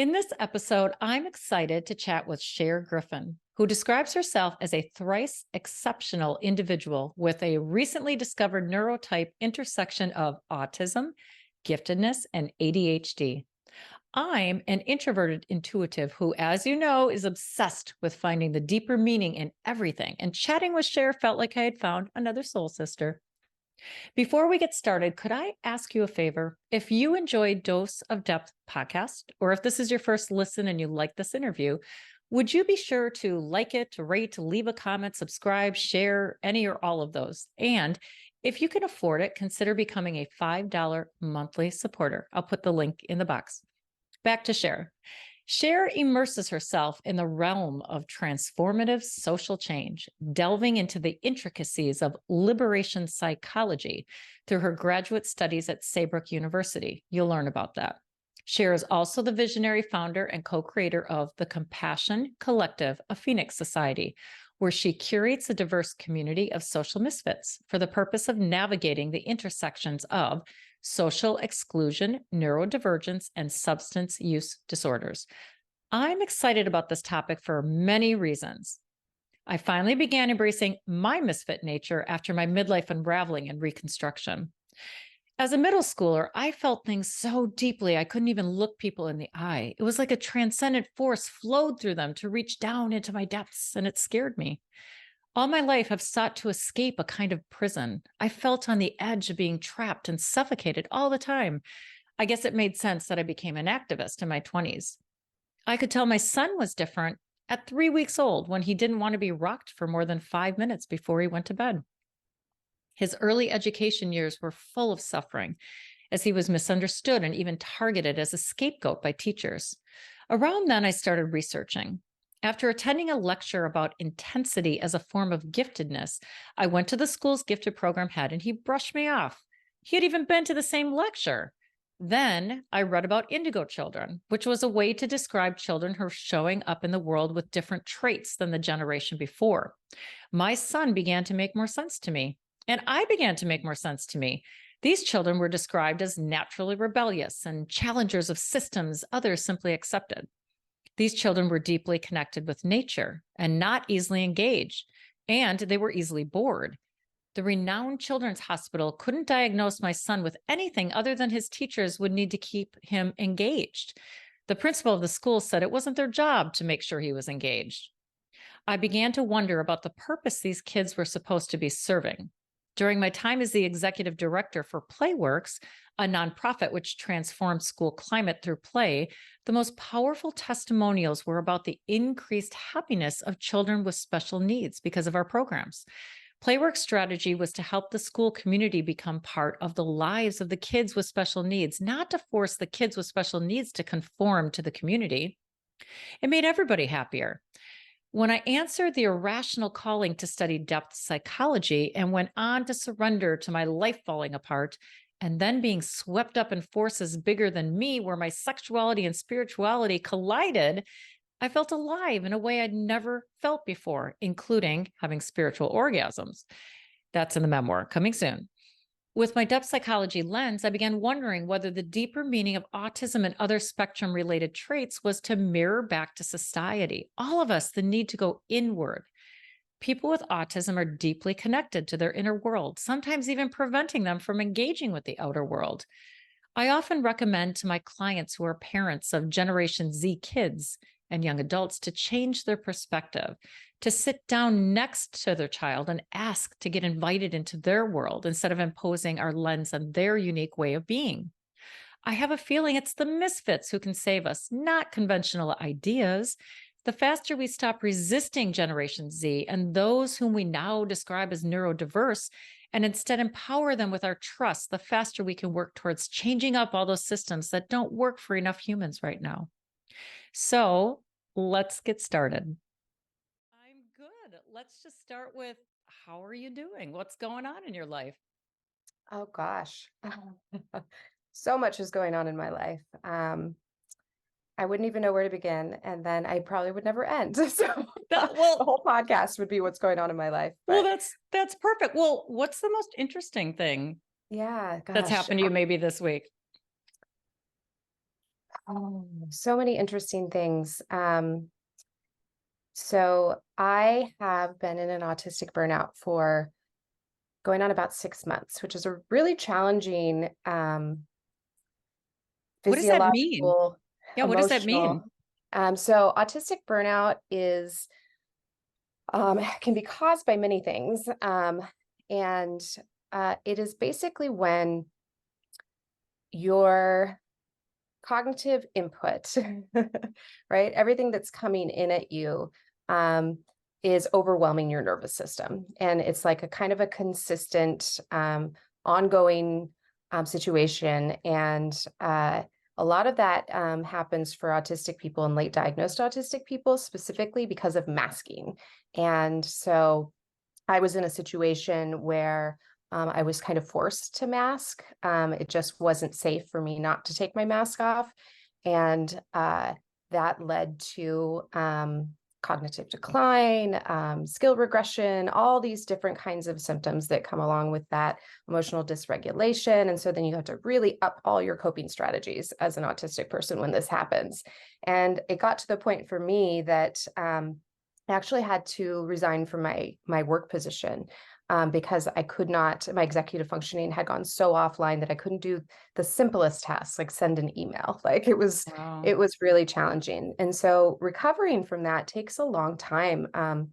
In this episode, I'm excited to chat with Sher Griffin, who describes herself as a thrice-exceptional individual with a recently discovered neurotype intersection of autism, giftedness, and ADHD. I'm an introverted intuitive who, as you know, is obsessed with finding the deeper meaning in everything, and chatting with Sher felt like I had found another soul sister. Before we get started, could I ask you a favor? If you enjoyed Dose of Depth podcast, or if this is your first listen and you like this interview, would you be sure to like it, to rate, to leave a comment, subscribe, share, any or all of those? And if you can afford it, consider becoming a $5 monthly supporter. I'll put the link in the box. Back to Sher. Sher immerses herself in the realm of transformative social change, delving into the intricacies of liberation psychology through her graduate studies at Saybrook University. You'll learn about that. Sher is also the visionary founder and co-creator of the Compassion Collective, a Phoenix Society, where she curates a diverse community of social misfits for the purpose of navigating the intersections of social exclusion, neurodivergence, and substance use disorders. I'm excited about this topic for many reasons. I finally began embracing my misfit nature after my midlife unraveling and reconstruction. As a middle schooler, I felt things so deeply I couldn't even look people in the eye. It was like a transcendent force flowed through them to reach down into my depths, and it scared me. All my life, I've sought to escape a kind of prison. I felt on the edge of being trapped and suffocated all the time. I guess it made sense that I became an activist in my 20s. I could tell my son was different at 3 weeks old when he didn't want to be rocked for more than 5 minutes before he went to bed. His early education years were full of suffering, as he was misunderstood and even targeted as a scapegoat by teachers. Around then, I started researching. After attending a lecture about intensity as a form of giftedness, I went to the school's gifted program head and he brushed me off. He had even been to the same lecture. Then I read about indigo children, which was a way to describe children who are showing up in the world with different traits than the generation before. My son began to make more sense to me, and I began to make more sense to me. These children were described as naturally rebellious and challengers of systems others simply accepted. These children were deeply connected with nature and not easily engaged, and they were easily bored. The renowned children's hospital couldn't diagnose my son with anything other than his teachers would need to keep him engaged. The principal of the school said it wasn't their job to make sure he was engaged. I began to wonder about the purpose these kids were supposed to be serving. During my time as the executive director for Playworks, a nonprofit which transformed school climate through play, the most powerful testimonials were about the increased happiness of children with special needs because of our programs. Playworks' strategy was to help the school community become part of the lives of the kids with special needs, not to force the kids with special needs to conform to the community. It made everybody happier. When I answered the irrational calling to study depth psychology and went on to surrender to my life falling apart and then being swept up in forces bigger than me, where my sexuality and spirituality collided, I felt alive in a way I'd never felt before, including having spiritual orgasms. That's in the memoir, coming soon. With my depth psychology lens, I began wondering whether the deeper meaning of autism and other spectrum-related traits was to mirror back to society. All of us, the need to go inward. People with autism are deeply connected to their inner world, sometimes even preventing them from engaging with the outer world. I often recommend to my clients who are parents of Generation Z kids and young adults to change their perspective, to sit down next to their child and ask to get invited into their world instead of imposing our lens on their unique way of being. I have a feeling it's the misfits who can save us, not conventional ideas. The faster we stop resisting Generation Z and those whom we now describe as neurodiverse, and instead empower them with our trust, the faster we can work towards changing up all those systems that don't work for enough humans right now. So let's get started. I'm good. Let's just start with, how are you doing? What's going on in your life? Oh gosh. So much is going on in my life. I wouldn't even know where to begin, and then I probably would never end. So That, the whole podcast would be what's going on in my life. well, But that's perfect. Well, what's the most interesting thing yeah, that's gosh. happened to you maybe this week? Oh, so many interesting things. So I have been in an autistic burnout for going on about 6 months, which is a really challenging What does that mean? physiological, Yeah, what does that emotional. mean? So autistic burnout is can be caused by many things, and it is basically when your cognitive input, right? Everything that's coming in at you um, is overwhelming your nervous system. And it's like a kind of a consistent, ongoing situation. And a lot of that happens for autistic people and late diagnosed autistic people, specifically because of masking. And so I was in a situation where I was kind of forced to mask. It just wasn't safe for me not to take my mask off. And that led to cognitive decline, skill regression, all these different kinds of symptoms that come along with that, emotional dysregulation. And so then you have to really up all your coping strategies as an autistic person when this happens. And it got to the point for me that I actually had to resign from my work position because I could not, my executive functioning had gone so offline that I couldn't do the simplest tasks, like send an email. Like Wow. it was really challenging. And so recovering from that takes a long time. I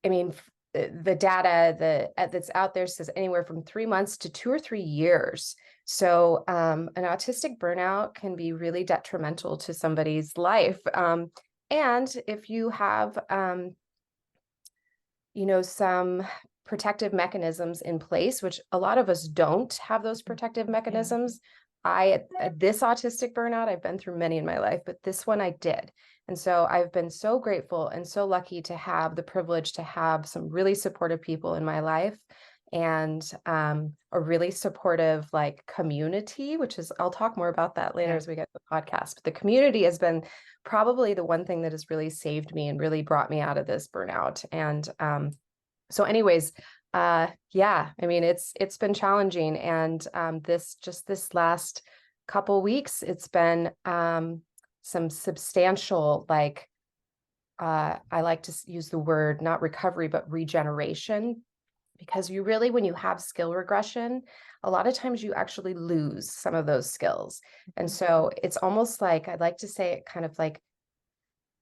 mean, the data that's out there says anywhere from 3 months to 2 or 3 years. So an autistic burnout can be really detrimental to somebody's life. And if you have, some protective mechanisms in place, which a lot of us don't have those protective Yeah. mechanisms. At this autistic burnout, I've been through many in my life, but this one I did. And so I've been so grateful and so lucky to have the privilege to have some really supportive people in my life and a really supportive like community, which is, I'll talk more about that later Yeah. as we get to the podcast. But the community has been probably the one thing that has really saved me and really brought me out of this burnout. And so anyways, yeah, I mean, it's been challenging. And this last couple weeks, it's been some substantial, like, I like to use the word, not recovery, but regeneration, because you really, when you have skill regression, a lot of times you actually lose some of those skills. And so it's almost like, I'd like to say it kind of like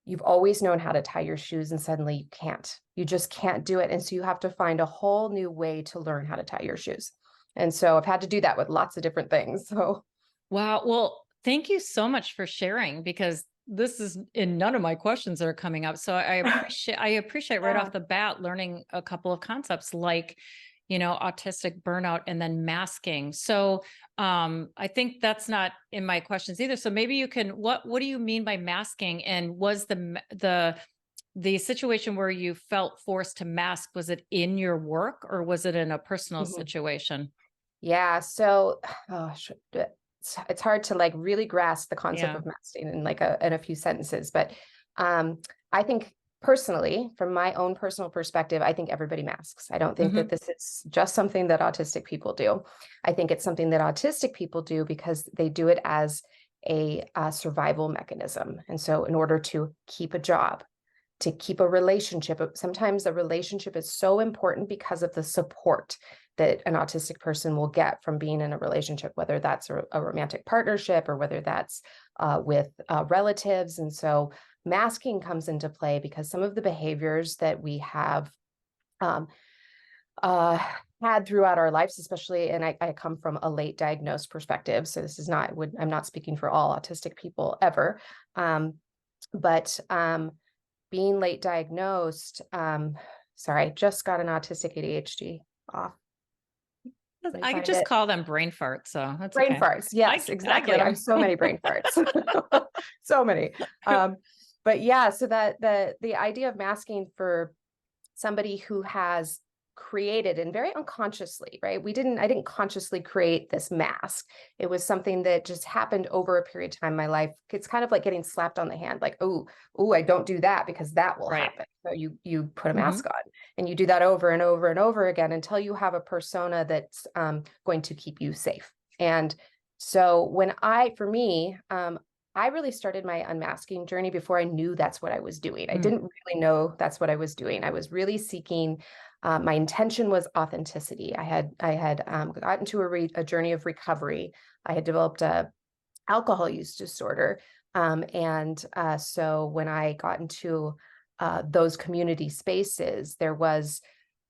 you've always known how to tie your shoes and suddenly you can't. You just can't do it. And so you have to find a whole new way to learn how to tie your shoes. And so I've had to do that with lots of different things. So Wow. Well, thank you so much for sharing because this is in none of my questions that are coming up. So I appreciate right yeah. off the bat learning a couple of concepts like, autistic burnout and then masking. So I think that's not in my questions either. So maybe you can what do you mean by masking? And was the situation where you felt forced to mask, was it in your work or was it in a personal Mhm. situation? Yeah. So it's hard to like really grasp the concept Yeah. of masking in like in a few sentences. But I think personally, from my own personal perspective, I think everybody masks. I don't think that Hmm. this is just something that autistic people do. I think it's something that autistic people do because they do it as a survival mechanism. And so in order to keep a job, to keep a relationship. Sometimes a relationship is so important because of the support that an autistic person will get from being in a relationship, whether that's a romantic partnership or whether that's with relatives. And so masking comes into play because some of the behaviors that we have um, uh, had throughout our lives, especially, and I come from a late diagnosed perspective. So this is not, I'm not speaking for all autistic people ever. But being late diagnosed, sorry, I just got an autistic ADHD off. Let me I could find just it. call them brain farts, so that's Brain okay. farts. I Yes, g I get exactly. I have them. so many brain farts. So many. But yeah, so that the idea of masking for somebody who has created and very unconsciously, right? I didn't consciously create this mask. It was something that just happened over a period of time in my life. It's kind of like getting slapped on the hand, like, oh, I don't do that because that will Right. happen. So you put a Mhm. mask on and you do that over and over and over again until you have a persona that's going to keep you safe. And so for me, I really started my unmasking journey before I knew that's what I was doing. I Mm, didn't really know that's what I was doing. I was really seeking. My intention was authenticity. I had gotten to a journey of recovery. I had developed a alcohol use disorder, and so when I got into those community spaces, there was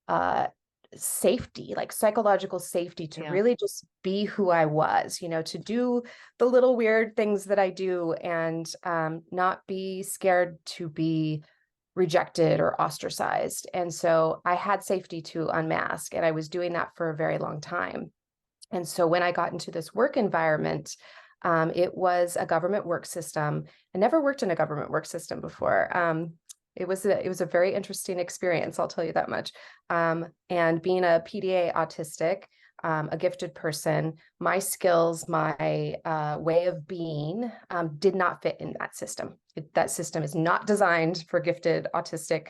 uh, safety, like psychological safety, to yeah. really just be who I was, to do the little weird things that I do, and not be scared to be rejected or ostracized. And so I had safety to unmask, and I was doing that for a very long time. And so when I got into this work environment, it was a government work system. I never worked in a government work system before. It was a very interesting experience, I'll tell you that much. And being a PDA autistic, a gifted person, my skills, my way of being did not fit in that system. That system is not designed for gifted autistic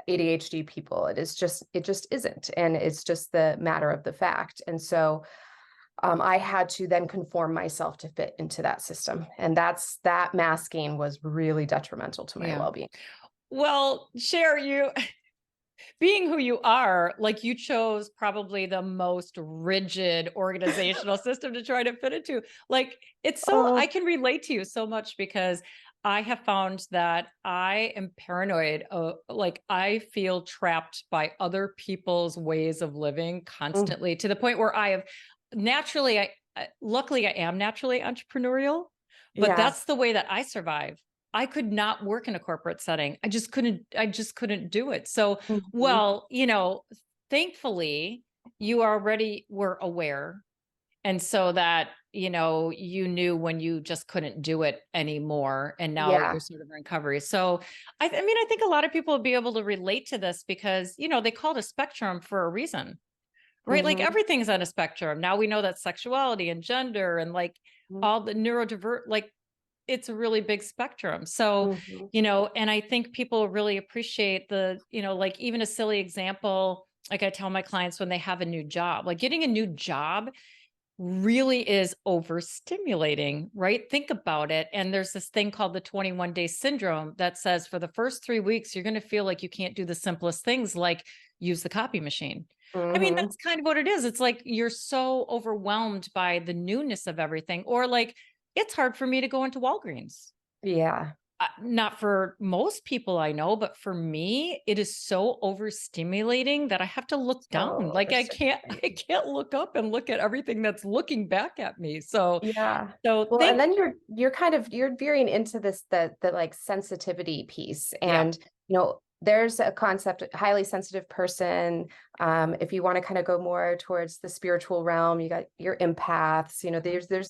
ADHD people. It just isn't. And it's just the matter of the fact. And so I had to then conform myself to fit into that system. And that masking was really detrimental to my Yeah. well-being. Well, Sher, you being who you are, like you chose probably the most rigid organizational system to try to fit into. Like it's so, I Oh, can relate to you so much because I have found that I am paranoid. Like I feel trapped by other people's ways of living mm, constantly to the point where I have naturally, luckily I am naturally entrepreneurial, but yeah. that's the way that I survive. I could not work in a corporate setting. I just couldn't do it. So, Mhm. well, thankfully you already were aware. And so that, you knew when you just couldn't do it anymore. And now you're Yeah. sort of in recovery. So I mean, I think a lot of people will be able to relate to this because, they call it a spectrum for a reason, right? Like Hmm. everything's on a spectrum. Now we know that sexuality and gender and like all the like it's a really big spectrum. So, Hmm. and I think people really appreciate like even a silly example, like I tell my clients when they have a new job, like getting a new job really is overstimulating, right? Think about it. And there's this thing called the 21-day syndrome that says for the first 3 weeks, you're going to feel like you can't do the simplest things like use the copy machine. I mean, Hmm. that's kind of what it is. It's like you're so overwhelmed by the newness of everything, or like it's hard for me to go into Walgreens. Yeah. Not for most people I know, but for me, it is so overstimulating that I have to look down. So Like I can't, I overstimulating. can't look up and look at everything that's looking back at me. So, Yeah. so Well, and think, then you're veering into this the like sensitivity piece. yeah, And there's a concept, highly sensitive person. If you want to kind of go more towards the spiritual realm, you got your empaths.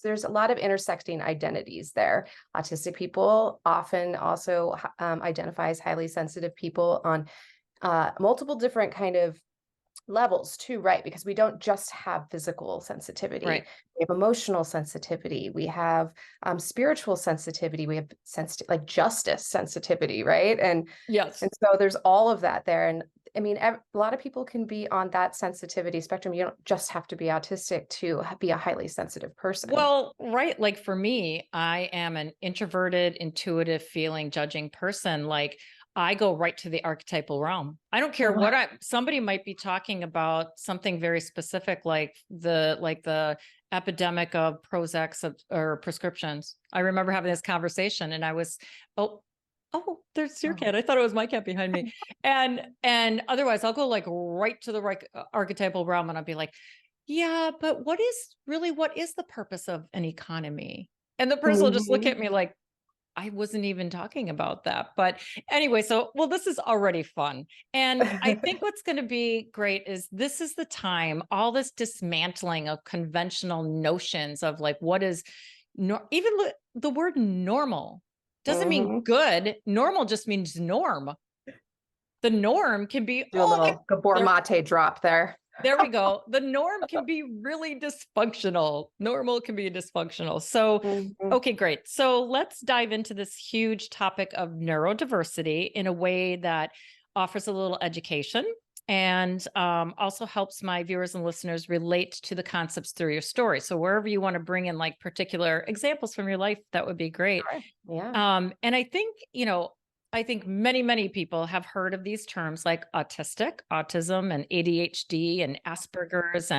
There's a lot of intersecting identities there. Autistic people often also identify as highly sensitive people on multiple different kind of levels too, right? Because we don't just have physical sensitivity. right. We have emotional sensitivity. We have spiritual sensitivity. We have like justice sensitivity, right? And Yes. and so there's all of that there. And I mean, a lot of people can be on that sensitivity spectrum. You don't just have to be autistic to be a highly sensitive person. Well, right. Like for me, I am an introverted, intuitive, feeling, judging person. Like I go right to the archetypal realm. I don't care what somebody might be talking about something very specific, like the epidemic of Prozacs or prescriptions. I remember having this conversation and I was, oh, oh, there's your Oh. cat. I thought it was my cat behind me. And otherwise I'll go like right to the right archetypal realm and I'll be like, yeah, but what is the purpose of an economy? And the person will just look Mhm. at me like, I wasn't even talking about that. But anyway, well, this is already fun. And I think what's going to be great is this is the time, all this dismantling of conventional notions of like what is even the word normal doesn't mean Mhm. good. Normal just means norm. The norm can be, Do a oh my, little Gabor there, Mate drop there. there we go. The norm can be really dysfunctional. Normal can be dysfunctional. So, Mhm. okay, great. So let's dive into this huge topic of neurodiversity in a way that offers a little education and also helps my viewers and listeners relate to the concepts through your story. So wherever you want to bring in like particular examples from your life, that would be great. Sure. Yeah. And I think, I think many, many people have heard of these terms like autistic, autism, and ADHD and Asperger's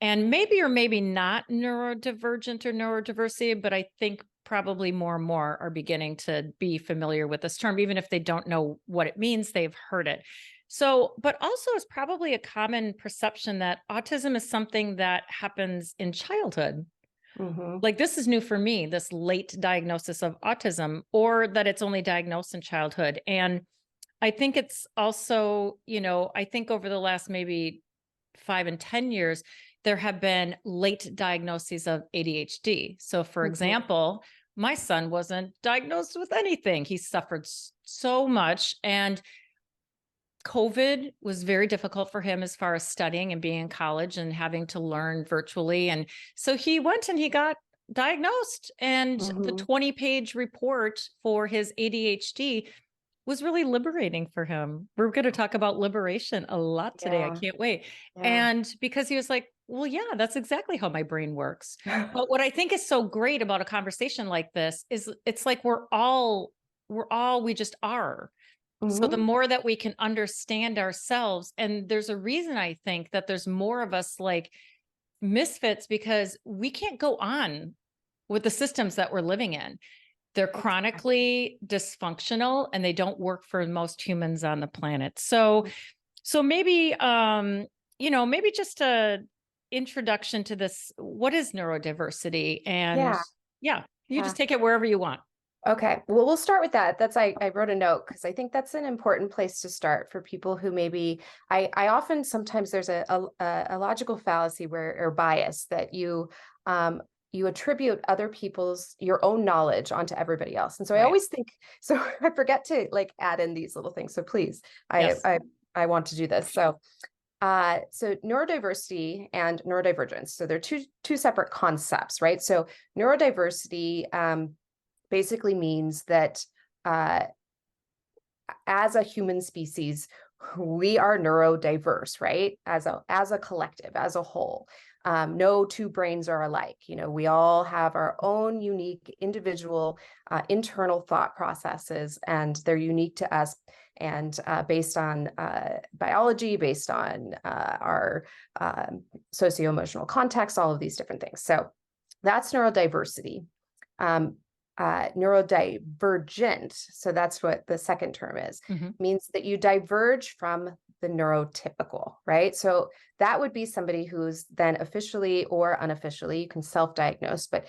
and maybe or maybe not neurodivergent or neurodiversity, but I think probably more and more are beginning to be familiar with this term, even if they don't know what it means, they've heard it. So, but also it's probably a common perception that autism is something that happens in childhood. Hmm. Like this is new for me, this late diagnosis of autism, or that it's only diagnosed in childhood. And I think it's also, I think over the last maybe 5 and 10 years, there have been late diagnoses of ADHD. So, for Hmm. example, my son wasn't diagnosed with anything. He suffered so much. And COVID was very difficult for him as far as studying and being in college and having to learn virtually. And so he went and he got diagnosed. And the Hmm. 20-page report for his ADHD was really liberating for him. We're going to talk about liberation a lot today. I Yeah. can't wait. Yeah. And because he was like, well, yeah, that's exactly how my brain works. But what I think is so great about a conversation like this is it's like we just are. So the Hmm. more that we can understand ourselves, and there's a reason I think that there's more of us like misfits because we can't go on with the systems that we're living in. They're Exactly. chronically dysfunctional and they don't work for most humans on the planet. So maybe maybe just a introduction to this. What is neurodiversity? And Yeah. yeah, you Yeah. just take it wherever you want. Okay. Well, we'll start with that. I wrote a note because I think that's an important place to start for people who maybe I often sometimes there's a logical fallacy or bias that you attribute other people's your own knowledge onto everybody else. And so I Right. always think so I forget to like add in these little things. So please, I Yes. I I want to do this. So neurodiversity and neurodivergence. So they're two separate concepts, right? So neurodiversity basically means that uh, as a human species, we are neurodiverse, right? As a collective, as a whole. No two brains are alike. We all have our own unique individual internal thought processes, and they're unique to us. And based on biology, based on our socio-emotional context, all of these different things. So that's neurodiversity. Um, Neurodivergent, so that's what the second term is, Mhm. means that you diverge from the neurotypical, right? So that would be somebody who's then officially or unofficially, you can self-diagnose, but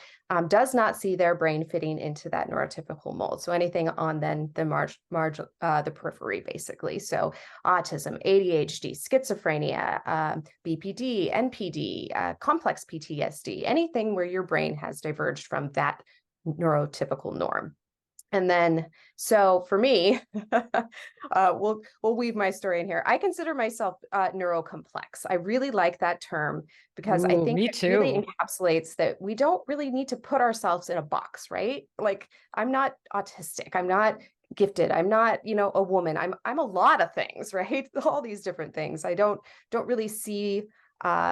does not see their brain fitting into that neurotypical mold. So anything on then the periphery, basically. So autism, ADHD, schizophrenia, BPD, NPD, complex PTSD, anything where your brain has diverged from that neurotypical norm. And then, so for me, we'll weave my story in here. I consider myself neurocomplex. I really like that term because I Ooh, think me it really too. encapsulates that we don't really need to put ourselves in a box, right? Like I'm not autistic. I'm not gifted. I'm not, a woman. I'm a lot of things, right? All these different things. I don't really see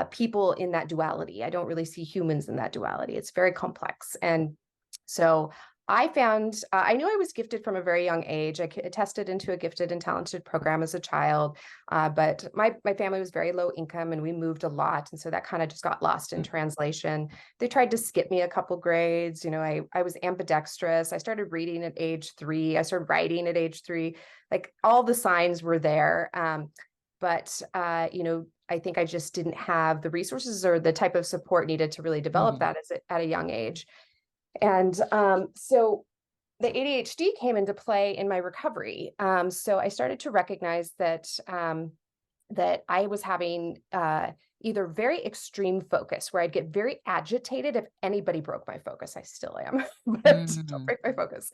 people in that duality. I don't really see humans in that duality. It's very complex. And so I found, I knew I was gifted from a very young age. I tested into a gifted and talented program as a child, but my family was very low income and we moved a lot. And so that kind of just got lost in translation. They tried to skip me a couple grades. I was ambidextrous. I started reading at age 3. I started writing at age 3. Like all the signs were there. But I think I just didn't have the resources or the type of support needed to really develop Mhm. that at a young age. And so the ADHD came into play in my recovery. So I started to recognize that I was having either very extreme focus, where I'd get very agitated if anybody broke my focus. I still am, but don't Mhm. break my focus.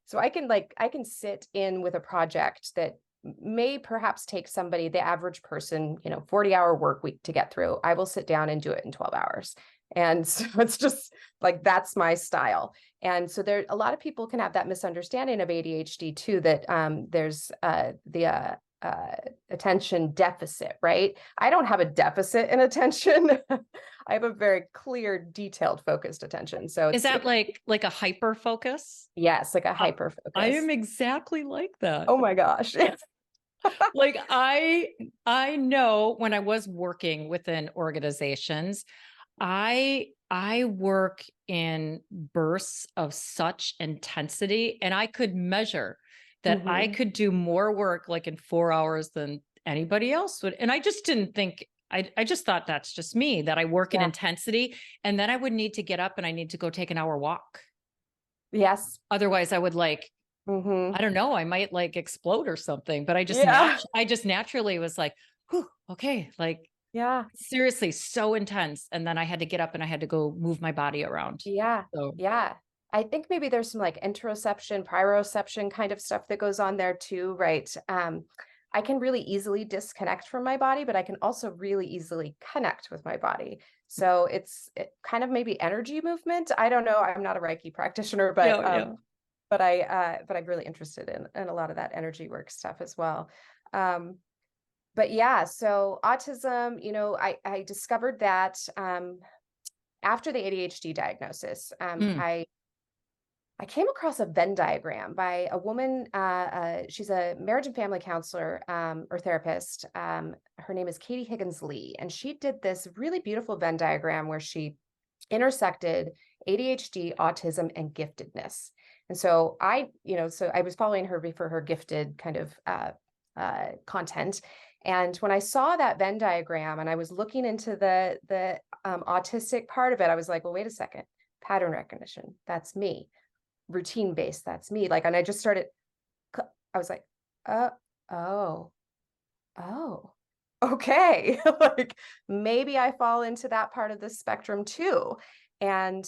So I can sit in with a project that may perhaps take somebody, the average person, 40-hour work week to get through. I will sit down and do it in 12 hours. And so it's just like, that's my style. And so a lot of people can have that misunderstanding of ADHD too, that there's the attention deficit, right? I don't have a deficit in attention. I have a very clear, detailed, focused attention. So Is it's that like a hyper focus? yes, like a I, hyper I focus. am exactly like that. Oh my gosh. Like I know when I was working within organizations, I work in bursts of such intensity, and I could measure that I Mhm. could do more work like in 4 hours than anybody else would. And I just didn't think I just thought that's just me, that I work in Yeah. intensity, and then I would need to get up and I need to go take an hour walk. Yes. Otherwise I would like, I Mhm. don't know, I might like explode or something, but Yeah. I just naturally was like, whew, okay, like Yeah. seriously, so intense. And then I had to get up and I had to go move my body around. Yeah. So Yeah. I think maybe there's some like interoception, proprioception kind of stuff that goes on there too, right? I can really easily disconnect from my body, but I can also really easily connect with my body. So kind of maybe energy movement. I don't know. I'm not a Reiki practitioner, yeah, yeah. but I'm really interested in a lot of that energy work stuff as well. Um, but yeah, so autism, I discovered that after the ADHD diagnosis. Mm, I came across a Venn diagram by a woman. She's a marriage and family counselor or therapist. Her name is Katie Higgins Lee, and she did this really beautiful Venn diagram where she intersected ADHD, autism, and giftedness. And so so I was following her for her gifted kind of content. And when I saw that Venn diagram and I was looking into the autistic part of it, I was like, well, wait a second, pattern recognition, that's me. Routine based, that's me. Like, and I just started, I was like, uh, oh, oh, okay. Like maybe I fall into that part of the spectrum too. And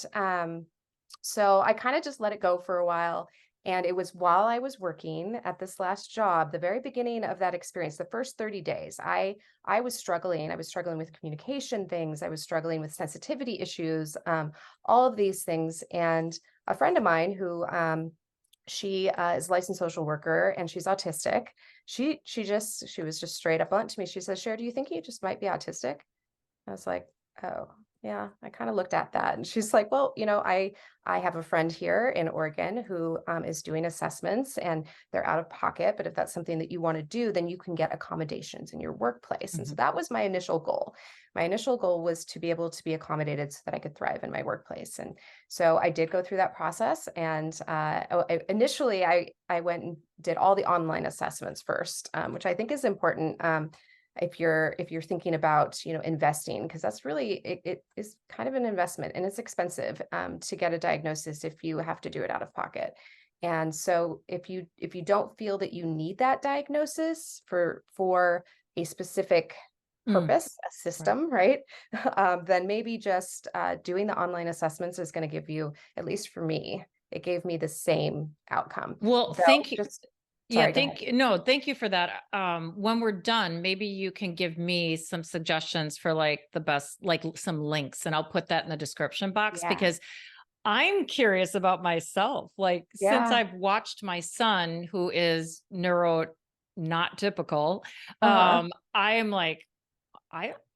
so I kind of just let it go for a while. And it was while I was working at this last job, the very beginning of that experience, the first 30 days, I was struggling. I was struggling with communication things. I was struggling with sensitivity issues, all of these things. And a friend of mine who she is a licensed social worker and she's autistic. She was just straight up blunt to me. She says, Cher, do you think you just might be autistic? I was like, oh, yeah. I kind of looked at that, and she's like, well, I have a friend here in Oregon who is doing assessments, and they're out of pocket. But if that's something that you want to do, then you can get accommodations in your workplace. And so mhm. that was my initial goal. My initial goal was to be able to be accommodated so that I could thrive in my workplace. And so I did go through that process. And initially, I went and did all the online assessments first, which I think is important. If you're thinking about investing, because that's really it is kind of an investment, and it's expensive to get a diagnosis if you have to do it out of pocket. And so if you don't feel that you need that diagnosis for a specific Mm, purpose, a right. system, right? Then maybe just doing the online assessments is going to give you, at least for me, it gave me the same outcome. Well, Though thank you. just Yeah, sorry, go ahead. thank you for that. When we're done, maybe you can give me some suggestions for like the best, like some links, and I'll put that in the description box Yeah. because I'm curious about myself. Like, since Yeah. I've watched my son, who is neuro not typical, Uh-huh. I am like,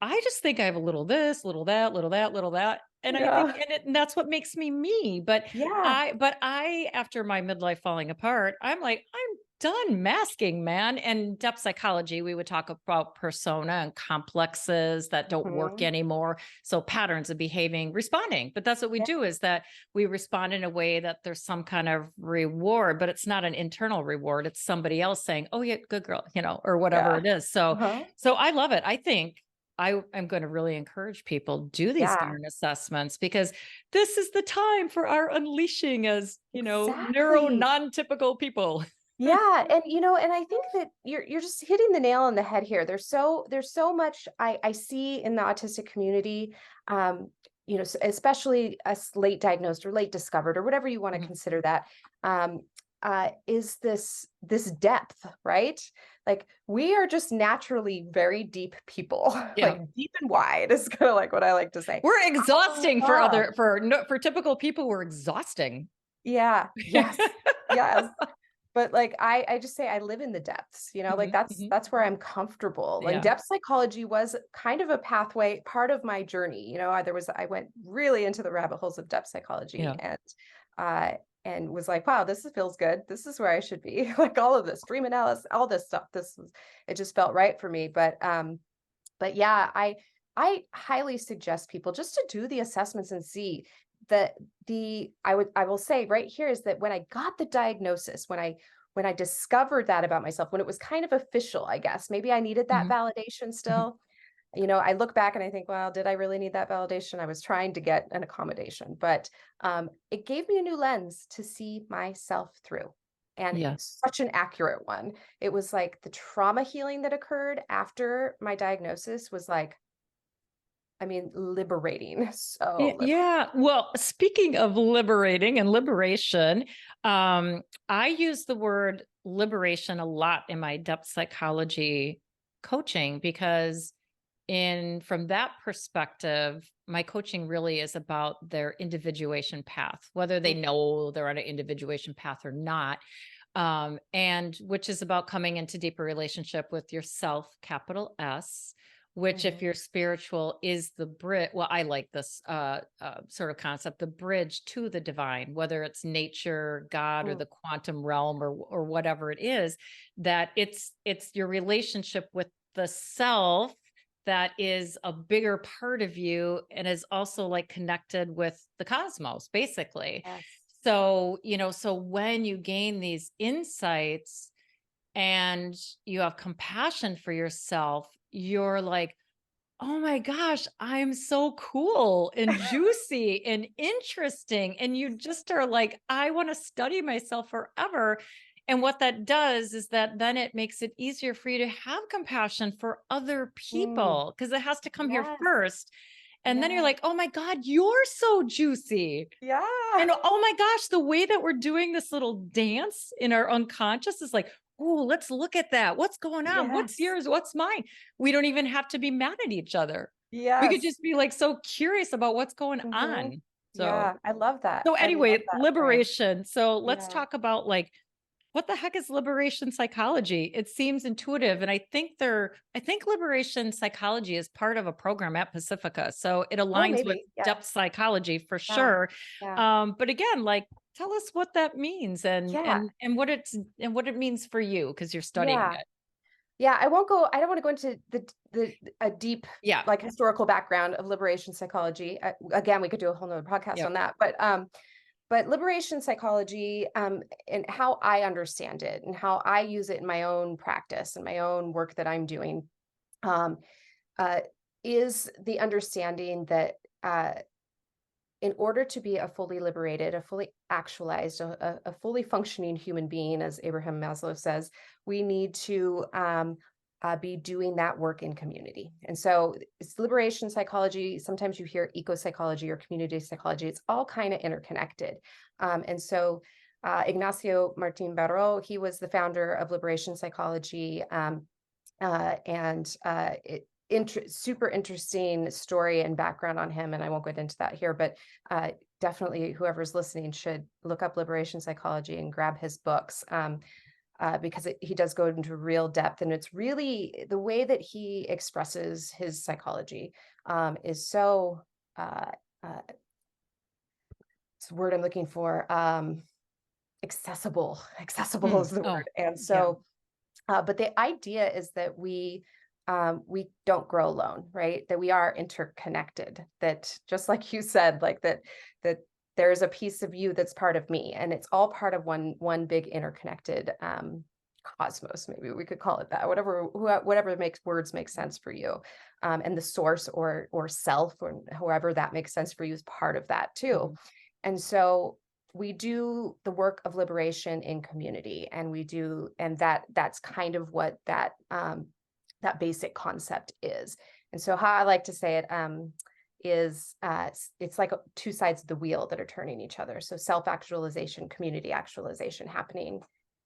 I just think I have a little this, little that, little that, little that. And I think, Yeah. and that's what makes me me. But Yeah. after my midlife falling apart, I'm like, I'm done masking, man. And depth psychology, we would talk about persona and complexes that don't work Mhm. anymore. So patterns of behaving, responding. But that's what we Yeah. do, is that we respond in a way that there's some kind of reward, but it's not an internal reward. It's somebody else saying, oh yeah, good girl, or whatever Yeah. it is. So Uh-huh. I love it. I think I am going to really encourage people do these Yeah. darn assessments, because this is the time for our unleashing as, neuro Exactly. non-typical people. Yeah, and and I think that you're just hitting the nail on the head here. There's so much I see in the autistic community, especially us late diagnosed or late discovered or whatever you want to Mhm. consider that. Um, is this depth, right? Like we are just naturally very deep people, Yeah. like deep and wide is kind of like what I like to say. We're exhausting for Ah, for typical people. We're exhausting. yeah, yes, yes. but like, I just say I live in the depths, you know, like that's where I'm comfortable. And Yeah. depth psychology was kind of a pathway, part of my journey. You know, I went really into the rabbit holes of depth psychology, Yeah. uh, and was like, wow, feels good. This is where I should be. Like all of this dream analysis, all this stuff. It just felt right for me. But yeah, I highly suggest people just to do the assessments and see that I will say right here is that when I got the diagnosis, when I discovered that about myself, when it was kind of official, I guess, maybe I needed that Mhm. validation Mhm. still. You know, I look back and I think, well, did I really need that validation? I was trying to get an accommodation, but it gave me a new lens to see myself through. And Yeah. such an accurate one. It was like the trauma healing that occurred after my diagnosis was like, I mean, liberating. So liberating. Yeah. Well, speaking of liberating and liberation, I use the word liberation a lot in my depth psychology coaching because from that perspective, my coaching really is about their individuation path, whether they know they're on an individuation path or not. And which is about coming into deeper relationship with yourself, capital S, which if Mhm. you're spiritual is the bridge. Well, I like this sort of concept, the bridge to the divine, whether it's nature, God, or Mm. the quantum realm, or whatever it is, that it's your relationship with the self that is a bigger part of you and is also like connected with the cosmos, basically. Yes. So, so when you gain these insights and you have compassion for yourself, you're like, oh my gosh, I'm so cool and juicy and interesting. And you just are like, I want to study myself forever. And what that does is that then it makes it easier for you to have compassion for other Mm. people because it has to come here Yes. first. And then you're Yeah. like, oh my God, you're so juicy. Yeah. And oh my gosh, the way that we're doing this little dance in our unconscious is like, oh, let's look at that. What's going on? What's Yes. yours? What's mine? We don't even have to be mad at each other. We could Yes. just be like so curious about what's going Mhm. on. So, Yeah, I love that. so I love anyway, that frame. liberation. So let's Yeah. talk about like what the heck is liberation psychology? It seems intuitive. And I think liberation psychology is part of a program at Pacifica. So it Oh, aligns with maybe. Yeah. depth psychology for Yeah. sure. Yeah. But again, like tell us what that means Yeah. and what it means for you because you're studying Yeah. it. Yeah. I don't want to go into the a deep Yeah. like historical background of liberation psychology. Again, we could do a whole nother podcast Yep. on that. But liberation psychology, and how I understand it and how I use it in my own practice and my own work that I'm doing, um, uh, is the understanding that in order to be a fully liberated, a fully actualized, a fully functioning human being, as Abraham Maslow says, we need to be doing that work in community. And so it's liberation psychology. Sometimes you hear eco psychology or community psychology. It's all kind of interconnected. And so Ignacio Martin Barro, he was the founder of liberation psychology. Super interesting story and background on him, and I won't get into that here, but definitely whoever's listening should look up liberation psychology and grab his books, because he does go into real depth, and it's really the way that he expresses his psychology is so uh, uh, it's the word I'm looking for, accessible is the Oh, word. And yeah. so but the idea is that we don't grow alone, right? That we are interconnected. That just like you said, like that there's a piece of you that's part of me, and it's all part of one big interconnected cosmos. Maybe we could call it that. Whatever makes words make sense for you, and the source or self or however that makes sense for you is part of that too. Mhm. And so we do the work of liberation in community, and that's kind of what that basic concept is. And so how I like to say it is it's like two sides of the wheel that are turning each other. So self-actualization, community actualization happening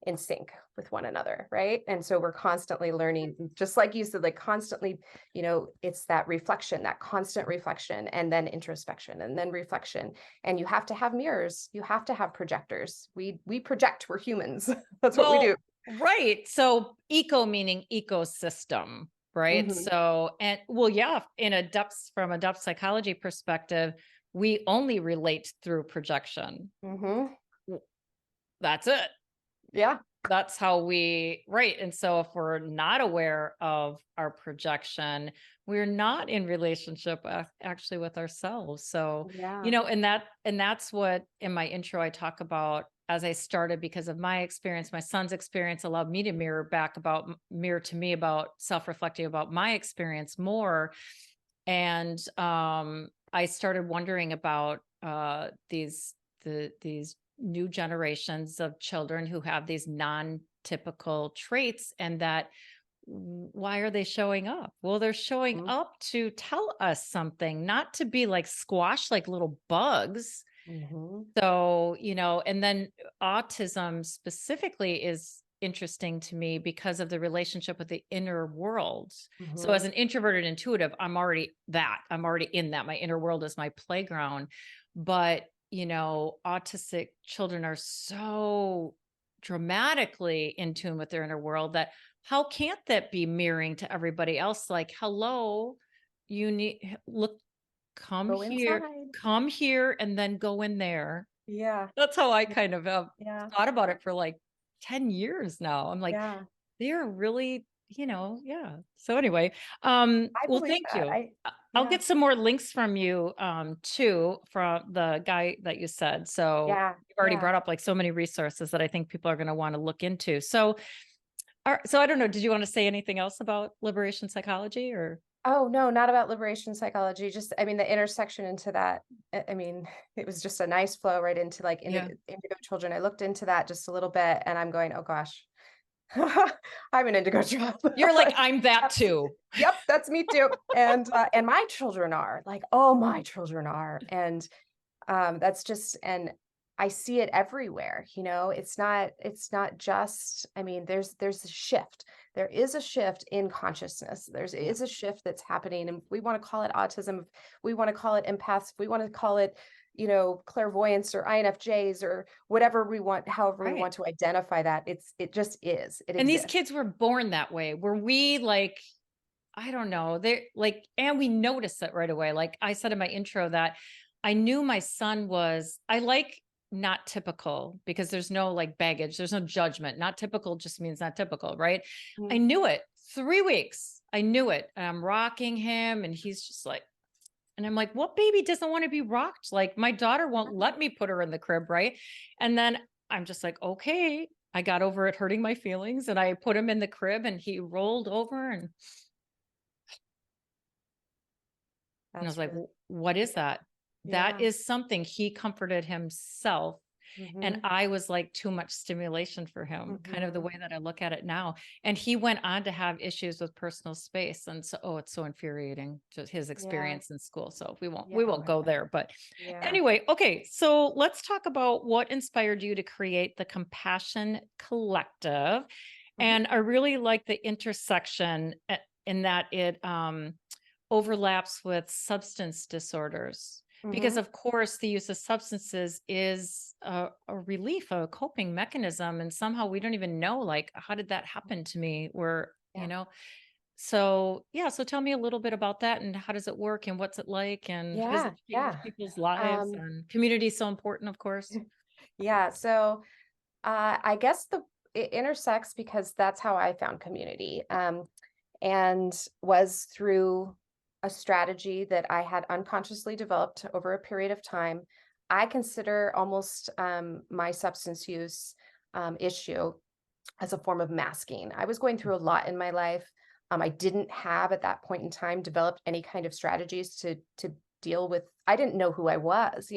in sync with one another, right? And so we're constantly learning, just like you said, like constantly, it's that reflection, that constant reflection, and then introspection, and then reflection. And you have to have mirrors, you have to have projectors. We project, we're humans. That's what we do. Well, right. So eco meaning ecosystem, right? Hmm. So, and well, yeah, from a depth psychology perspective, we only relate through projection. Hmm. That's it. Yeah. That's how right. And so if we're not aware of our projection, we're not in relationship actually with ourselves. So, Yeah. and that's what in my intro I talk about as I started, because of my experience, my son's experience allowed me to mirror to me about self-reflecting about my experience more. And I started wondering about these new generations of children who have these non-typical traits, and that why are they showing up? Well, they're showing up to tell us something, not to be like squashed like little bugs. Mm-hmm. So, and then autism specifically is interesting to me because of the relationship with the inner world. So Hmm. as an introverted intuitive, I'm already in that. My inner world is my playground. But, autistic children are so dramatically in tune with their inner world that how can't that be mirroring to everybody else? Like, hello, you need look, Go inside. come here and then go in there. Yeah. That's how I kind of Yeah. thought about it for like 10 years now. I'm like, Yeah. they're really, yeah. So anyway, I well, believe thank that. you. I'll Yeah. get some more links from you, too, from the guy that you said. So Yeah. you've already Yeah. brought up like so many resources that I think people are going to want to look into. So, so I don't know. Did you want to say anything else about liberation psychology or? Oh, no, not about liberation psychology. Just, I mean, the intersection into that. I mean, it was just a nice flow right into like Yeah. indigo children. I looked into that just a little bit and I'm going, oh gosh, I'm an indigo child. You're like, Like, I'm that that's, too. yep, that's me too. And my children are like, oh, my children are. And that's just, and I see it everywhere. It's not just, I mean, there's a shift. There is a shift in consciousness. Yeah. Is a shift that's happening, and we want to call it autism, we want to call it empaths, we want to call it, clairvoyance or INFJs or whatever we want, however we Right. want to identify that. It just is, it And these exists. kids were born that way. Were we like, I don't know, they're like, and we notice it right away. Like I said in my intro that I knew my son was, I like not typical because there's no like baggage, there's no judgment. Not typical just means not typical, right? I Mhm. knew it 3 weeks. I knew it. And I'm rocking him and he's just like, and I'm like, what baby doesn't want to be rocked? Like my daughter won't let me put her in the crib, right? And then I'm just like, okay. I got over it hurting my feelings and I put him in the crib and he rolled over and I was That's like, really, what is that? That yeah. is something he comforted himself. And Hmm. I was like too much stimulation for him, kind of the Hmm. way that I look at it now. And he went on to have issues with personal space. And so, oh, it's so infuriating, just his Yeah. experience in school. So Yeah. we Oh, won't I go bet. there. But Yeah. anyway, okay. So let's talk about what inspired you to create the Compassion Collective. Mhm. And I really like the intersection in that it overlaps with substance disorders because Mhm. of course the use of substances is a relief, a coping mechanism, and somehow we don't even know like how did that happen to me, where Yeah. so yeah, so tell me a little bit about that and how does it work and what's it like and how does Yeah. it change Yeah. people's lives, Um, and community is so important, of course. yeah. So I guess it intersects because that's how I found community. And was through a strategy that I had unconsciously developed over a period of time. I consider almost my substance use issue as a form of masking. I was going through a lot in my life. I didn't have at that point in time developed any kind of strategies to deal with. I didn't know who I was.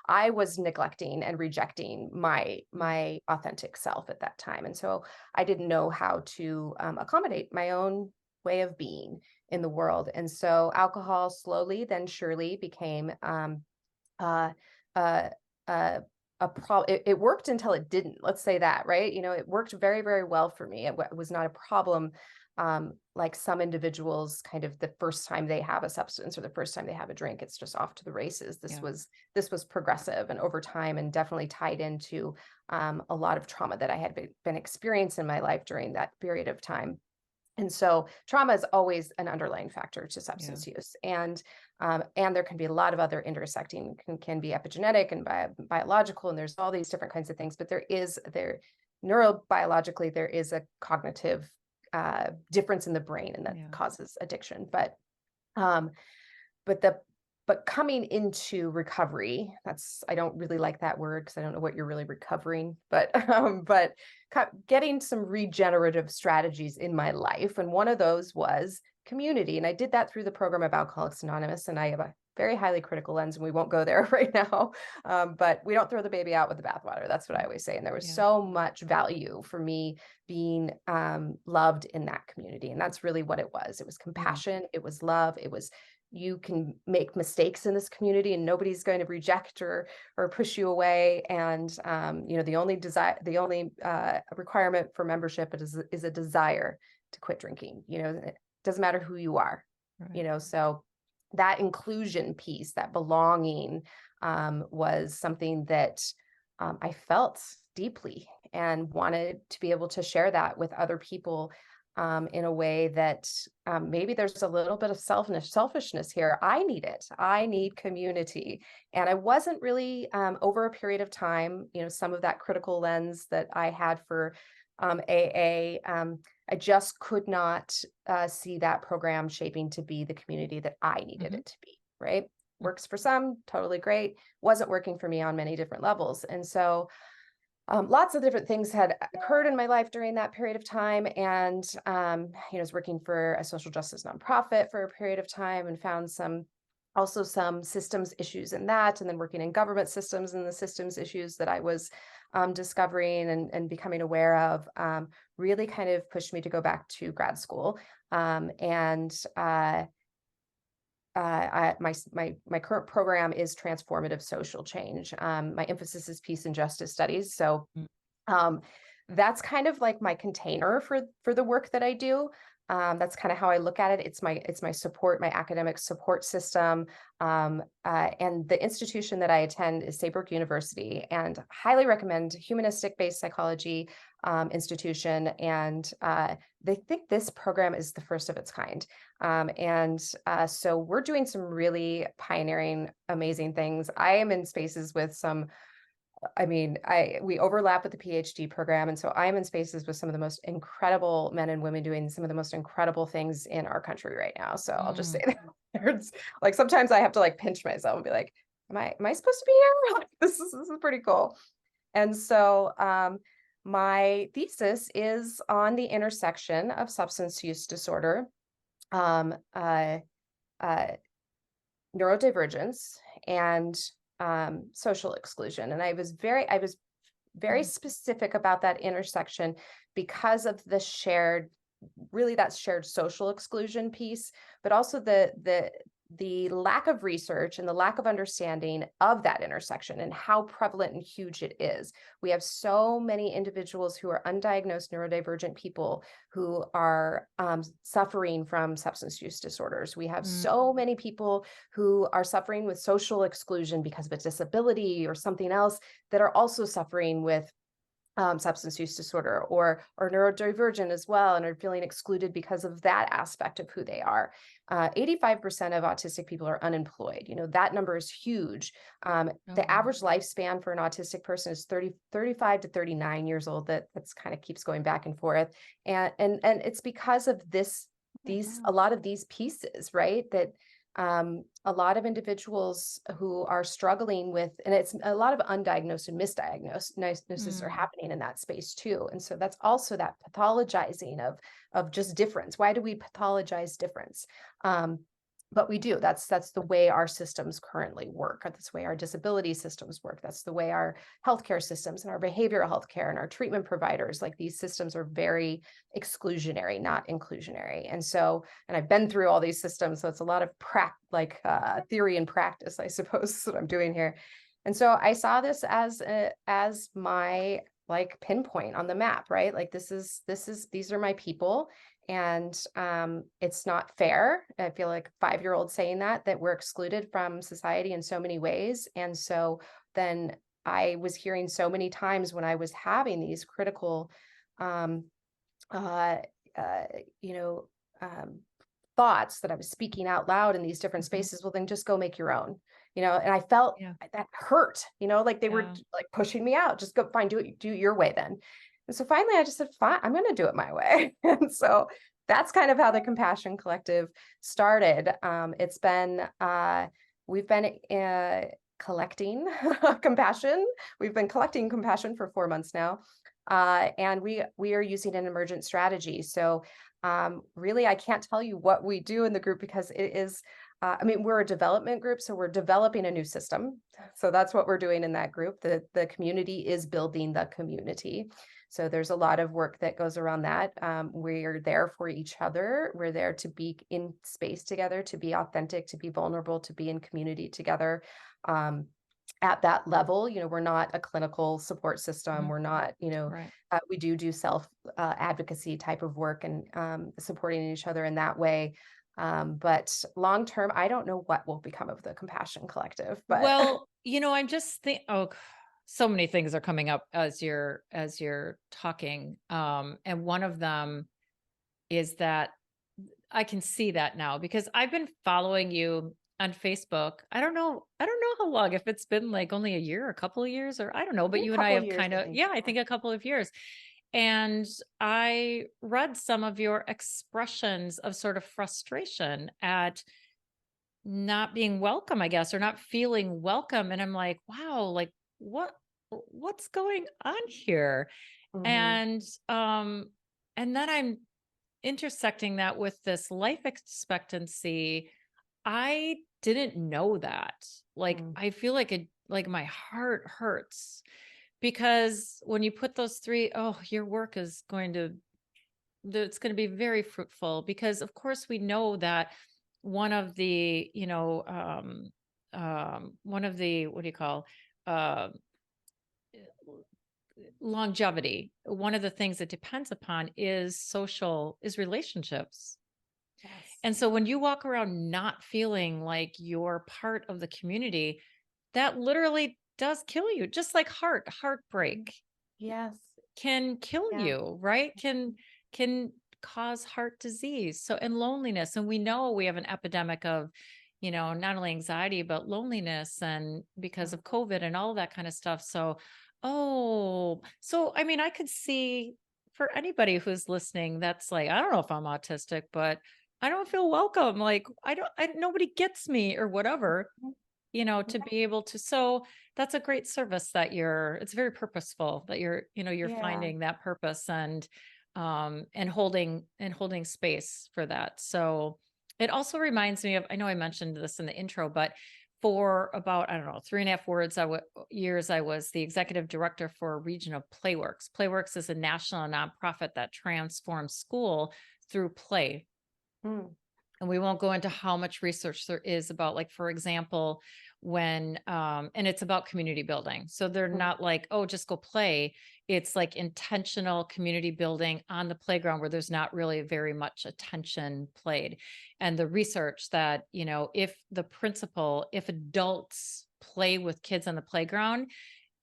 I was neglecting and rejecting my authentic self at that time. And so I didn't know how to accommodate my own way of being in the world. And so alcohol slowly, then surely became uh, uh, uh, problem. It worked until it didn't. Let's say that, right? It worked very, very well for me. It was not a problem. Like some individuals, kind of the first time they have a substance or the first time they have a drink, it's just off to the races. This was progressive and over time, and definitely tied into a lot of trauma that I had been experiencing in my life during that period of time. And so trauma is always an underlying factor to substance use. And there can be a lot of other intersecting, can be epigenetic and biological, and there's all these different kinds of things, but neurobiologically, there is a cognitive difference in the brain, and that causes addiction. But coming into recovery, I don't really like that word because I don't know what you're really recovering, but getting some regenerative strategies in my life. And one of those was community. And I did that through the program of Alcoholics Anonymous. And I have a very highly critical lens, and we won't go there right now. But we don't throw the baby out with the bathwater. That's what I always say. And there was so much value for me being loved in that community. And that's really what it was. It was compassion. It was love. It was, you can make mistakes in this community and nobody's going to reject or push you away. And, the only requirement for membership is a desire to quit drinking. It doesn't matter who you are, so that inclusion piece, that belonging, was something that I felt deeply and wanted to be able to share that with other people in a way that maybe there's a little bit of selfishness here. I need it. I need community. And I wasn't really over a period of time, some of that critical lens that I had for AA, I just could not see that program shaping to be the community that I needed it to be, right? Works for some, totally great. Wasn't working for me on many different levels. And so lots of different things had occurred in my life during that period of time. And, I was working for a social justice nonprofit for a period of time and found some systems issues in that, and then working in government systems and the systems issues that I was discovering and becoming aware of really kind of pushed me to go back to grad school. My current program is transformative social change. My emphasis is peace and justice studies. So that's kind of like my container for the work that I do. That's kind of how I look at it. It's my support, my academic support system. And the institution that I attend is Saybrook University, and highly recommend humanistic-based psychology institution. And they think this program is the first of its kind. So we're doing some really pioneering, amazing things. I am in spaces with we overlap with the PhD program. And so I'm in spaces with some of the most incredible men and women doing some of the most incredible things in our country right now. So I'll just say that it's like, sometimes I have to like pinch myself and be like, am I supposed to be here? Like, this is pretty cool. And so, my thesis is on the intersection of substance use disorder, neurodivergence, and social exclusion. And I was very specific about that intersection because of the shared social exclusion piece, but also the lack of research and the lack of understanding of that intersection and how prevalent and huge it is. We have so many individuals who are undiagnosed neurodivergent people who are suffering from substance use disorders. We have so many people who are suffering with social exclusion because of a disability or something else that are also suffering with substance use disorder or neurodivergent as well, and are feeling excluded because of that aspect of who they are. 85% of autistic people are unemployed. That number is huge. The average lifespan for an autistic person is 35 to 39 years old. That's kind of keeps going back and forth. And it's because of a lot of these pieces, right? That a lot of individuals who are struggling with, and it's a lot of undiagnosed and misdiagnoses are happening in that space too. And so that's also that pathologizing of just difference. Why do we pathologize difference? But we do. That's the way our systems currently work. That's the way our disability systems work. That's the way our healthcare systems and our behavioral healthcare and our treatment providers, like these systems are very exclusionary, not inclusionary. And I've been through all these systems. So it's a lot of theory and practice, I suppose, is what I'm doing here. And so I saw this as my like pinpoint on the map, right? Like these are my people. And it's not fair. I feel like a 5-year-old saying that we're excluded from society in so many ways. And so then I was hearing so many times when I was having these critical um uh uh you know um thoughts that I was speaking out loud in these different Mhm. spaces, well, then just go make your own, and I felt Yeah. that hurt, like they were Yeah. like pushing me out, just go fine, do it your way then. And so finally I just said, fine, I'm going to do it my way. And so that's kind of how the Compassion Collective started. We've been collecting compassion. We've been collecting compassion for 4 months now. And we are using an emergent strategy. So really, I can't tell you what we do in the group because it is, I mean, we're a development group, so we're developing a new system. So that's what we're doing in that group. The community is building the community. So there's a lot of work that goes around that. We're there for each other. We're there to be in space together, to be authentic, to be vulnerable, to be in community together. Um, at that level, we're not a clinical support system. Mhm. We're not, Right. we do self advocacy type of work and supporting each other in that way. But long term, I don't know what will become of the Compassion Collective, but Well, I'm just so many things are coming up as you're talking. And one of them is that I can see that now because I've been following you on Facebook. I don't know how long, if it's been like only a year, a couple of years, or I don't know, I but think you a and I couple of have years, kind I of, think. yeah, I think a couple of years. And I read some of your expressions of sort of frustration at not being welcome, I guess, or not feeling welcome. And I'm like, wow, like what's going on here? Mhm. And and then I'm intersecting that with this life expectancy. I didn't know that. Like Mm. I feel like my heart hurts because when you put those three, oh, your work is it's going to be very fruitful because of course we know that one of the, one of the, what do you call, uh, longevity, one of the things it depends upon is relationships. Yes. And so when you walk around not feeling like you're part of the community, that literally does kill you, just like Mhm. heartbreak Yes. can kill Yeah. you, right? Can cause heart disease. So and loneliness. And we know we have an epidemic of, not only anxiety, but loneliness and because of Mhm. COVID and all that kind of stuff. So, oh, so I mean, I could see for anybody who's listening, that's like, I don't know if I'm autistic, but I don't feel welcome. Like nobody gets me or whatever, Mhm. to be able to. So that's a great service that it's very purposeful that you're Yeah. finding that purpose and holding space for that. So it also reminds me of, I know I mentioned this in the intro, but for about, I don't know, 3.5 years, I was the executive director for a region of Playworks. Playworks is a national nonprofit that transforms school through play. Mm. And we won't go into how much research there is about, like, for example, when and it's about community building, so they're Mhm. not like, oh, just go play. It's like intentional community building on the playground where there's not really very much attention played. And the research that, if adults play with kids on the playground,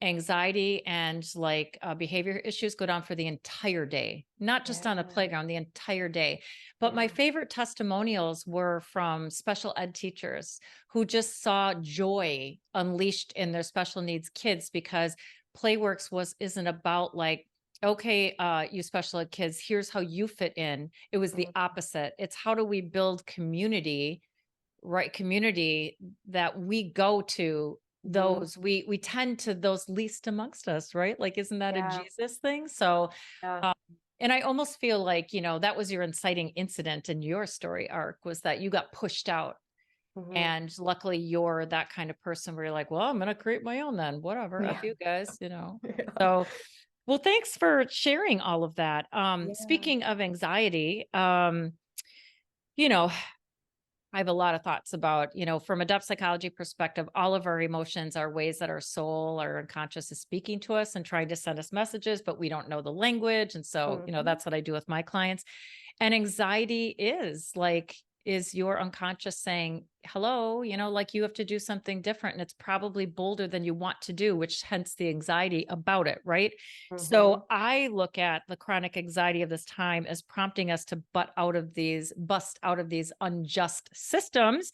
anxiety and like behavior issues go down for the entire day, not just on the Yeah. playground, the entire day. But my Yeah. favorite testimonials were from special ed teachers who just saw joy unleashed in their special needs kids because Playworks isn't about like, okay, you special ed kids, here's how you fit in. It was the Mhm. opposite. It's how do we build community, right? Community that we go to Mhm. we tend to those least amongst us, right? Like, isn't that a Yeah. Jesus thing? So, Yeah. um, and I almost feel like, that was your inciting incident in your story arc, was that you got pushed out. Mhm. And luckily you're that kind of person where you're like, well, I'm going to create my own then, whatever. F Yeah. you guys. Yeah. So, well, thanks for sharing all of that. Yeah. Speaking of anxiety, you know, I have a lot of thoughts about, from a depth psychology perspective, all of our emotions are ways that our soul, our unconscious is speaking to us and trying to send us messages, but we don't know the language. And so, Mhm. that's what I do with my clients. And anxiety is your unconscious saying, hello, like you have to do something different. And it's probably bolder than you want to do, which hence the anxiety about it. Right. Mhm. So I look at the chronic anxiety of this time as prompting us to bust out of these unjust systems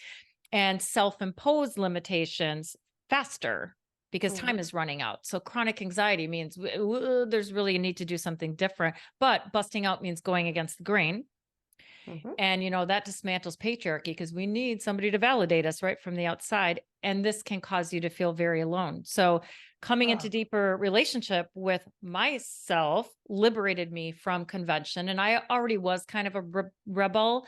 and self-imposed limitations faster because time Mhm. is running out. So chronic anxiety means there's really a need to do something different, but busting out means going against the grain. Mhm. And, that dismantles patriarchy because we need somebody to validate us right from the outside. And this can cause you to feel very alone. So, coming into Oh. deeper relationship with myself liberated me from convention. And I already was kind of a rebel,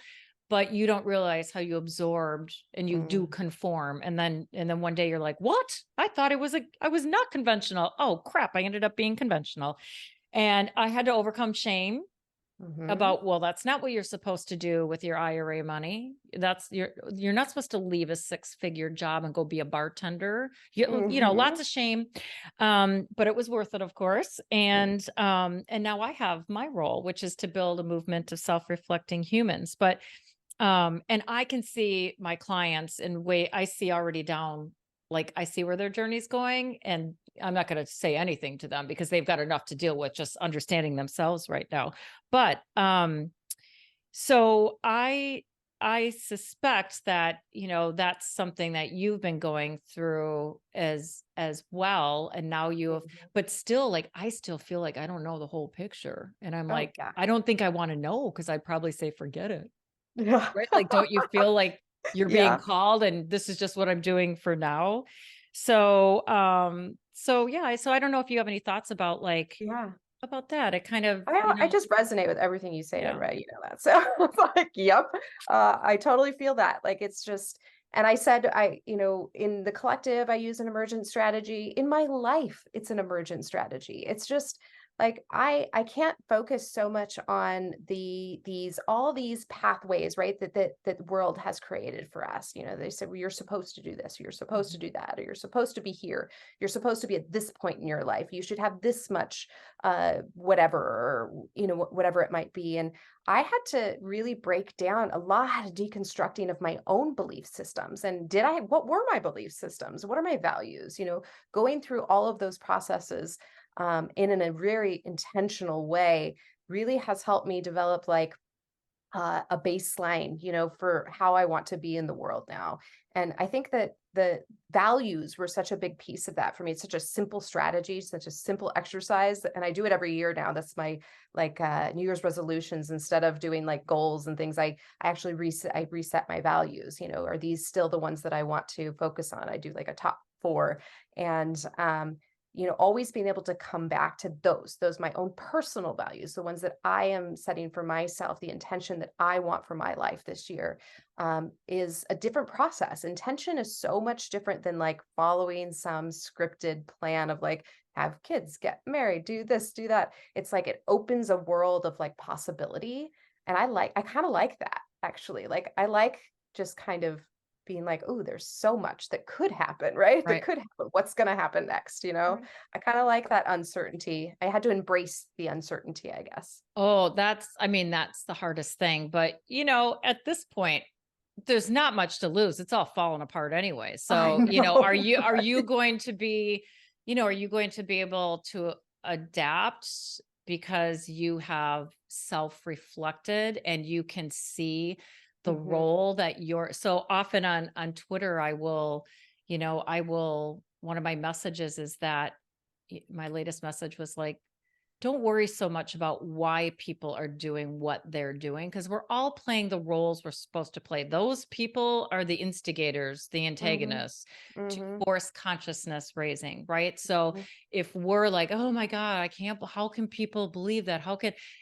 but you don't realize how you absorbed and you do Mm. conform. And then one day you're like, what? I was not conventional. Oh, crap. I ended up being conventional. And I had to overcome shame Mhm. about, well, that's not what you're supposed to do with your IRA money. You're not supposed to leave a six-figure job and go be a bartender. Lots Mhm. of shame. But it was worth it, of course. And now I have my role, which is to build a movement of self-reflecting humans. But and I can see my clients in way I see already down, like I see where their journey's going. And I'm not going to say anything to them because they've got enough to deal with just understanding themselves right now. But so I suspect that, that's something that you've been going through as well. And now you have, Mhm. but still, like, I still feel like I don't know the whole picture. And I'm Oh, like, yeah. I don't think I want to know because I'd probably say, forget it. Yeah. Right? Like, don't you feel like you're being Yeah. called and this is just what I'm doing for now? So yeah, so I don't know if you have any thoughts Yeah. about that. It kind of, I just resonate with everything you say, yeah. Deborah, you know that. So it's like, yep. I totally feel that. Like it's just, and I said, in the collective, I use an emergent strategy. In my life, it's an emergent strategy. It's just like I can't focus so much on these all these pathways, right? That the world has created for us. They said, well, you're supposed to do this, you're supposed to Mhm. do that, or you're supposed to be here, you're supposed to be at this point in your life, you should have this much whatever, or whatever it might be. And I had to really break down a lot of deconstructing of my own belief systems. And what were my belief systems, what are my values, going through all of those processes in a very intentional way really has helped me develop like a baseline, for how I want to be in the world now. And I think that the values were such a big piece of that for me. It's such a simple strategy, such a simple exercise. And I do it every year now. That's my like New Year's resolutions. Instead of doing like goals and things, I actually reset my values. Are these still the ones that I want to focus on? I do like a top four. And always being able to come back to those my own personal values, the ones that I am setting for myself, the intention that I want for my life this year, is a different process. Intention is so much different than like following some scripted plan of like, have kids, get married, do this, do that. It's like it opens a world of like possibility. And I kind of like that actually. Like I like just kind of being like, oh, there's so much that could happen, right? That Right. could happen. What's going to happen next? Right. I kind of like that uncertainty. I had to embrace the uncertainty, I guess. Oh, that's the hardest thing. But, at this point, there's not much to lose. It's all falling apart anyway. I So, are know. you going to be, are you going to be able to adapt because you have self-reflected and you can see the Mhm. role that you're so often on Twitter, one of my messages is that my latest message was like, don't worry so much about why people are doing what they're doing because we're all playing the roles we're supposed to play. Those people are the instigators, the Mhm. antagonists to Mhm. force consciousness raising, right? So Mhm. if we're like, oh my God, I can't, how can people believe that?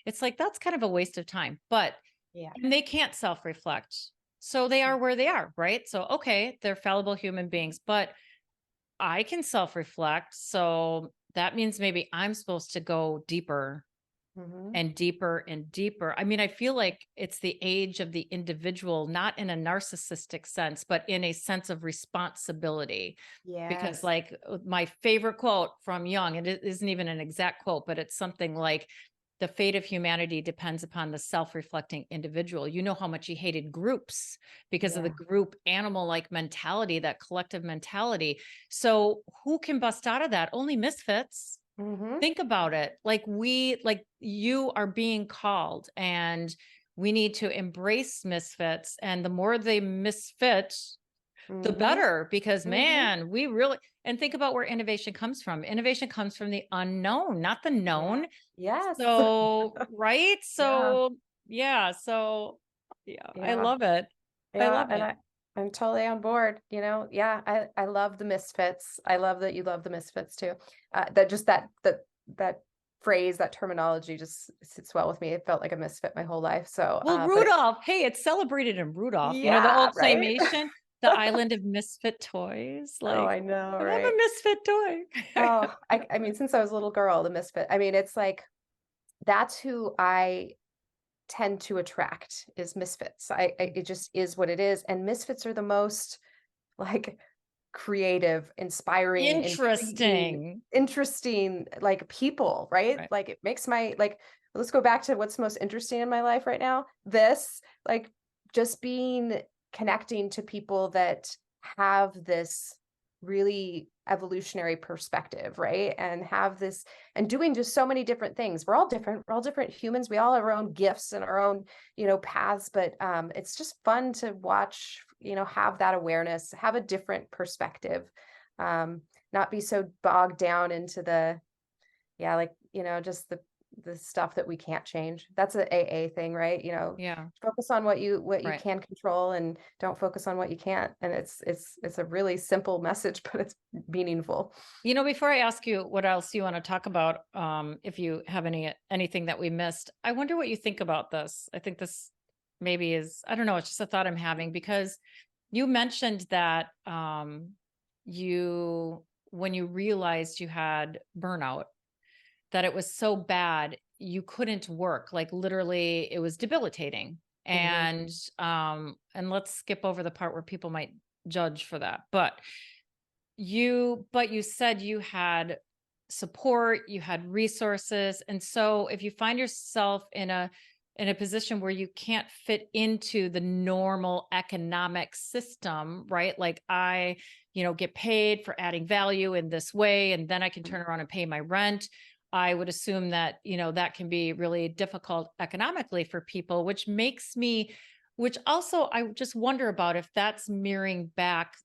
It's like, that's kind of a waste of time, but Yeah. and they can't self reflect. So they are where they are, right? So, okay, they're fallible human beings, but I can self reflect. So that means maybe I'm supposed to go deeper Mhm. and deeper and deeper. I mean, I feel like it's the age of the individual, not in a narcissistic sense, but in a sense of responsibility. Because, Yes. like, my favorite quote from Jung, and it isn't even an exact quote, but it's something like, the fate of humanity depends upon the self-reflecting individual. You know how much he hated groups because of the Yeah. group animal like mentality, that collective mentality. So, who can bust out of that? Only misfits. Mhm. Think about it. Like you are being called, and we need to embrace misfits. And the more they misfit, the Mhm. better, because Mhm. man, we really, and think about where innovation comes from. Innovation comes from the unknown, not the Yeah. known. Yes. So, right? Yeah. So, yeah. So, yeah, I Yeah. love it. I Yeah. love And it. I'm totally on board, you know. Yeah, I love the misfits. I love that you love the misfits too. That just that phrase, that terminology just sits well with me. It felt like a misfit my whole life. So Well, but it, Rudolph, hey, it's celebrated in Rudolph. You know, the yeah, old right? claymation, the island of misfit toys. Oh, Like, I know, I'm a right? misfit toy. Oh, I mean, since I was a little girl, the misfit. I mean, it's like that's who I tend to attract is misfits. It just is what it is. And misfits are the most like creative, inspiring, intriguing, Interesting. interesting like people, right? Right. Like it makes my like let's go back to what's most interesting in my life right now. This like just being connecting to people that have this really evolutionary perspective, right? And have this and doing just so many different things. We're all different. We're all different humans. We all have our own gifts and our own, paths, but it's just fun to watch, have that awareness, have a different perspective. Um, not be so bogged down into the yeah, like, just the stuff that we can't change. That's a AA thing, right? Yeah. Focus on what you Right. can control and don't focus on what you can't. And it's a really simple message, but it's meaningful. Before I ask you what else you want to talk about, if you have anything that we missed, I wonder what you think about this. I think this maybe is, I don't know, it's just a thought I'm having, because you mentioned that you when you realized you had burnout, that it was so bad you couldn't work. Like, literally, it was debilitating. Mhm. And let's skip over the part where people might judge for that. But you said you had support, you had resources. And so if you find yourself in a position where you can't fit into the normal economic system, right? Like, I, get paid for adding value in this way, and then I can turn around and pay my rent. I would assume that, that can be really difficult economically for people, which also I just wonder about if that's mirroring back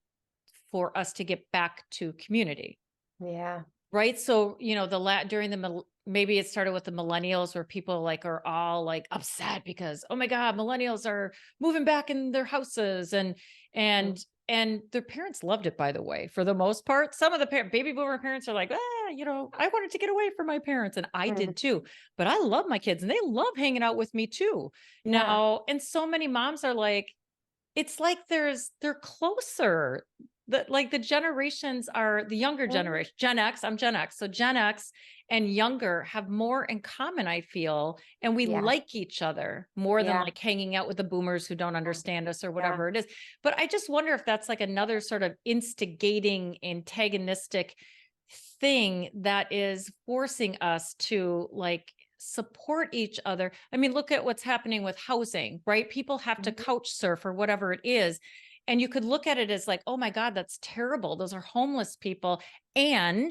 for us to get back to community, Yeah. right? So, during maybe it started with the millennials, where people like are all like upset because, oh my God, millennials are moving back in their houses, and Mhm. and their parents loved it, by the way, for the most part. Some of the baby boomer parents are like, I wanted to get away from my parents, and I Mhm. did too. But I love my kids and they love hanging out with me too. Yeah. Now, and so many moms are like, it's like they're closer. The generations are the younger Mhm. generation, Gen X. I'm Gen X. So Gen X and younger have more in common, I feel. And we Yeah. like each other more than Yeah. like hanging out with the boomers who don't Yeah. understand us or Yeah. whatever it is. But I just wonder if that's like another sort of instigating, antagonistic thing that is forcing us to like support each other. I mean, look at what's happening with housing, right? People have to Mhm. couch surf or whatever it is. And you could look at it as like, oh my God, that's terrible. Those are homeless people. And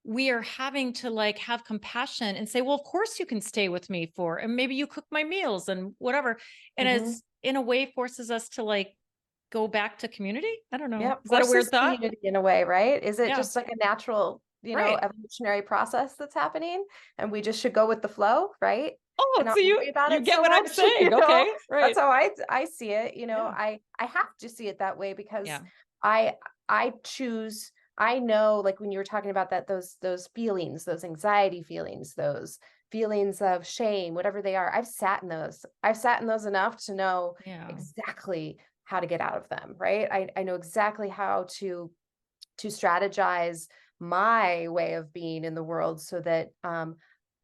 we are having to like have compassion and say, well, of course you can stay with me and maybe you cook my meals and whatever. And Mhm. it's in a way forces us to like go back to community. I don't know. Yeah, Is that a weird forces thought? community in a way, right? Is it Yeah. just like a natural, Right. evolutionary process that's happening and we just should go with the flow, right? Oh, And not so you worry about you it get so what I'm much, saying. Okay. That's Right. how I see it, Yeah. I have to see it that way because Yeah. I I choose I know like when you were talking about that those feelings, those anxiety feelings, those feelings of shame, whatever they are, I've sat in those. I've sat in those enough to know Yeah. exactly how to get out of them, right? I know exactly how to strategize my way of being in the world so that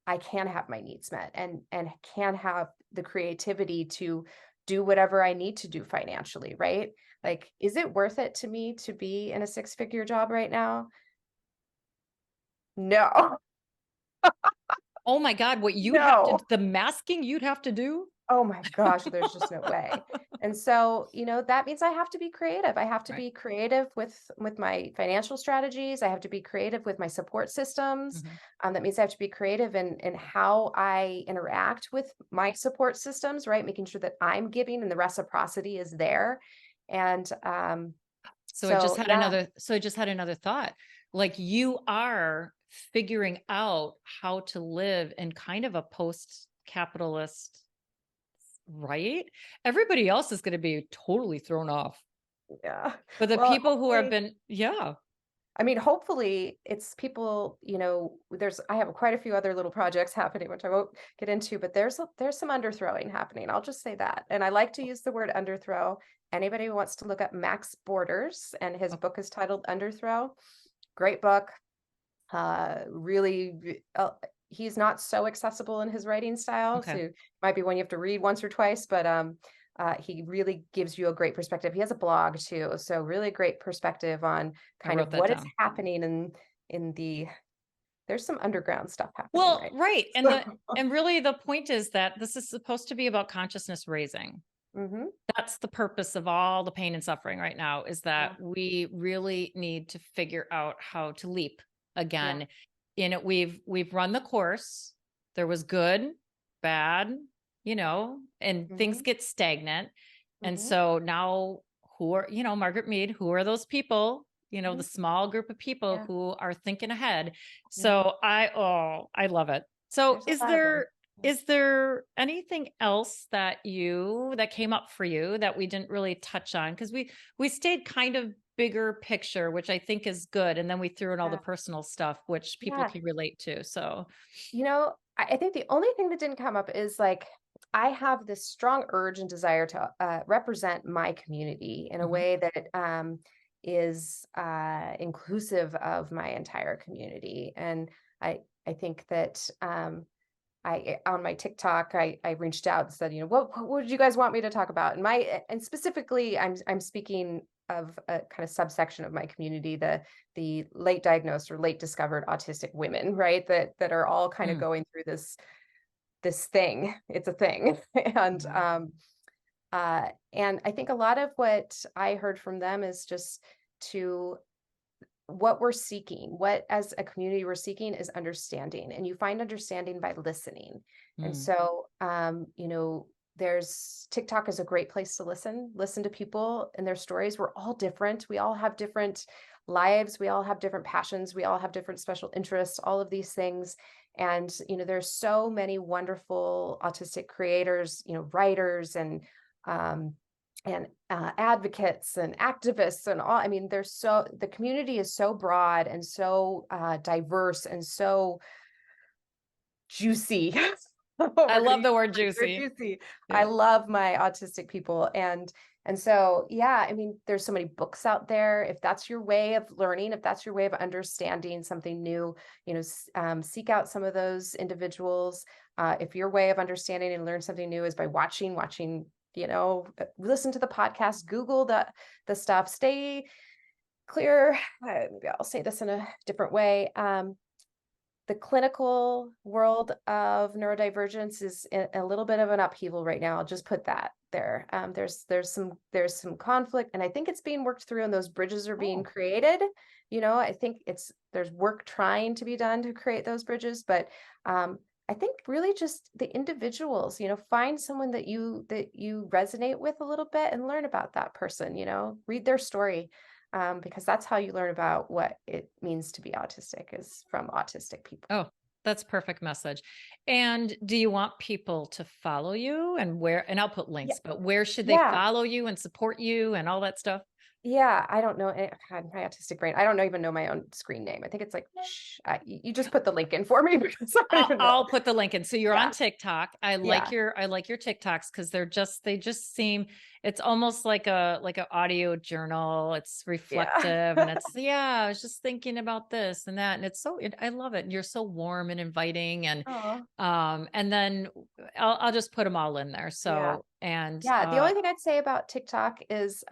I can have my needs met and can have the creativity to do whatever I need to do financially, right? Like, is it worth it to me to be in a six-figure job right now? No. Oh my God, what you'd have to, No. the masking you'd have to do. Oh my gosh, there's just no way. And so, that means I have to be creative. I have to Right. be creative with my financial strategies. I have to be creative with my support systems. Mhm. That means I have to be creative in how I interact with my support systems, right? Making sure that I'm giving and the reciprocity is there. And so yeah, So I just had another thought. Like you are figuring out how to live in kind of a post-capitalist, right? Everybody else is going to be totally thrown off. yeah. But the Well, people who have hopefully, been, yeah. I mean, hopefully it's people, I have quite a few other little projects happening, which I won't get into, but there's some underthrowing happening. I'll just say that. And I like to use the word underthrow. Anybody who wants to look up Max Borders, and his o- book is titled Underthrow. Great book. Really, he's not so accessible in his writing style, Okay. so might be one you have to read once or twice, but he really gives you a great perspective. He has a blog too, so really great perspective on I kind of wrote that what is down. happening in the there's some underground stuff happening, Well, right? right. So, And really the point is that this is supposed to be about consciousness raising. mhm, That's the purpose of all the pain and suffering right now, is that yeah, we really need to figure out how to leap yeah, again. In it, we've run the course. There was good, bad, and things mhm, get stagnant. And mhm, so now who are, Margaret Mead, who are those people? The mhm, small group of people yeah, who are thinking ahead. mhm. So I love it. So There's a lot of them. is there anything else that came up for you that we didn't really touch on? Because we stayed kind of bigger picture, which I think is good. And then we threw in all the Yeah, personal stuff, which people yeah. can relate to. So I think the only thing that didn't come up is like I have this strong urge and desire to represent my community in a mhm. way that is inclusive of my entire community. And I think that on my TikTok, I reached out and said, what would you guys want me to talk about? And specifically, I'm speaking of a kind of subsection of my community, the late diagnosed or late discovered autistic women, right? That are all kind of Mm, going through this thing. It's a thing, and mhm, and I think a lot of what I heard from them is just to what we're seeking, what as a community we're seeking is understanding. And you find understanding by listening. And mm, so, there's TikTok is a great place to listen to people and their stories. We're all different. We all have different lives. We all have different passions. We all have different special interests, all of these things. And, there's so many wonderful autistic creators, writers um, and advocates and activists and all. I mean, the community is so broad and so diverse and so juicy. I We're gonna love use the word the word juicy. juicy. I Yeah. love my autistic people, and so yeah, I mean, there's so many books out there. If that's your way of learning, if that's your way of understanding something new, seek out some of those individuals. If your way of understanding and learn something new is by watching, listen to the podcast, Google the stuff, stay clear. Maybe I'll say this in a different way. The clinical world of neurodivergence is a little bit of an upheaval right now. I'll just put that there. There's some conflict, and I think it's being worked through, and those bridges are being Oh, created. I think there's work trying to be done to create those bridges, but I think really just the individuals, find someone that you resonate with a little bit and learn about that person. Read their story, because that's how you learn about what it means to be autistic is from autistic people. oh, that's perfect message. And do you want people to follow you and where, and I'll put Yeah, links, but where should they yeah. follow you and support you and all that stuff? Yeah, I don't know. God, my autistic brain. I don't even know my own screen name. I think it's like, you just put the link in for me because I don't even know. I'll put the link in. So you're on Yeah. TikTok. Yeah. I like your TikToks because they just seem, it's almost like a audio journal. It's Yeah. reflective and it's, yeah, I was just thinking about this and that. And it's I love it. And you're so warm and inviting. Oh, And then I'll just put them all in there. yeah. So, and, Yeah. The only thing I'd say about TikTok is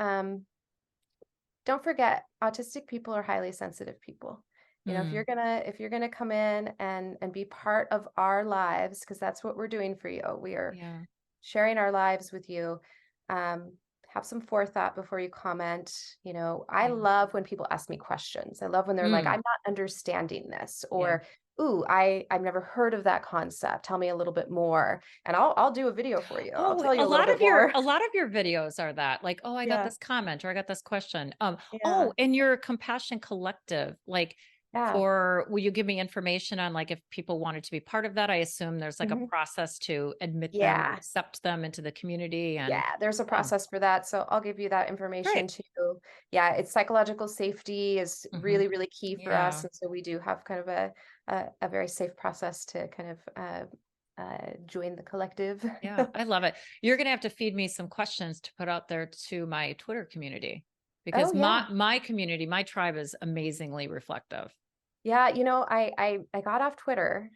don't forget autistic people are highly sensitive people. You know, mm, if you're gonna come in and be part of our lives, because that's what we're doing for you. We are yeah, sharing our lives with you. Have some forethought before you comment. You know, I yeah, love when people ask me questions. I love when they're like, mm, I'm not understanding this, yeah. or ooh, I've never heard of that concept. Tell me a little bit more. And I'll do a video for you. I'll Oh, tell you a little bit more. a lot of your videos are that like, oh, I got Yeah. this comment or I got this question. Yeah. Oh, and your compassion collective, like Yeah. for will you give me information on like if people wanted to be part of that? I assume there's like a Mhm. process to admit them or Yeah. accept them into the community and Yeah, there's a oh, process for that. So I'll give you that information great. too. Yeah, it's psychological safety is Hmm. really, really key for us. Yeah. And so we do have kind of a very safe process to kind of join the collective. Yeah, I love it. You're going to have to feed me some questions to put out there to my Twitter community Oh because yeah. my community, my tribe is amazingly reflective. Yeah, you know, I got off Twitter.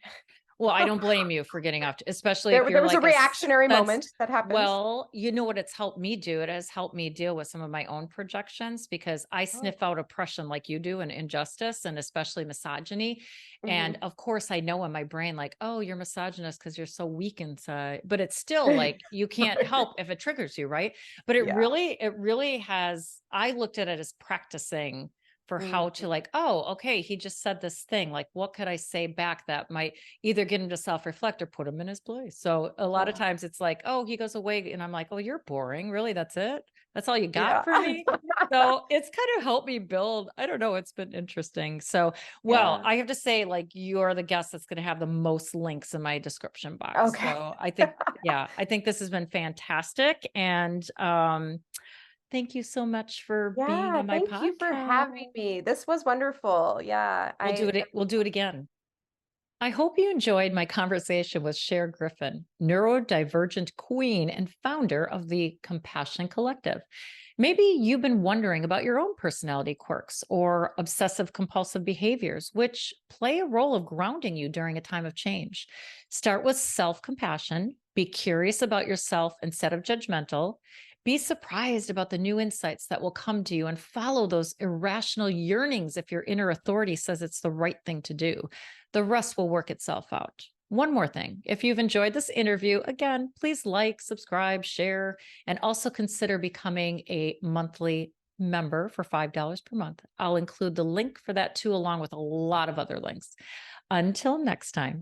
Well, I don't blame you for getting off, especially if you're There was a like reactionary that's moment that happens. well, you know what it's helped me do? It has helped me deal with some of my own projections because I Oh. sniff out oppression like you do and injustice and especially misogyny. And Hmm. of course, I know in my brain, like, oh, you're misogynist because you're so weak inside. But it's still like you can't help if it triggers you, right? But Yeah. it really has, I looked at it as practicing for how to Mhm. like, oh, okay, he just said this thing. Like, what could I say back that might either get him to self-reflect or put him in his place. So a lot of Oh, times it's like, oh, he goes away. And I'm like, oh, you're boring. Really? That's it? That's all you got yeah. for me? So it's kind of helped me build. I don't know. It's been interesting. So, well, Yeah. I have to say, like, you're the guest that's going to have the most links in my description box. Okay. So I think, yeah, I think this has been fantastic. And thank you so much for being Yeah, on my thank you for podcast. having me. This was wonderful. Yeah, We'll do it again. I hope you enjoyed my conversation with Sher Griffin, neurodivergent queen and founder of the Compassion Collective. Maybe you've been wondering about your own personality quirks or obsessive compulsive behaviors, which play a role of grounding you during a time of change. Start with self compassion, be curious about yourself instead of judgmental. Be surprised about the new insights that will come to you and follow those irrational yearnings if your inner authority says it's the right thing to do. The rest will work itself out. One more thing. If you've enjoyed this interview, again, please like, subscribe, share, and also consider becoming a monthly member for $5 per month. I'll include the link for that too, along with a lot of other links. Until next time.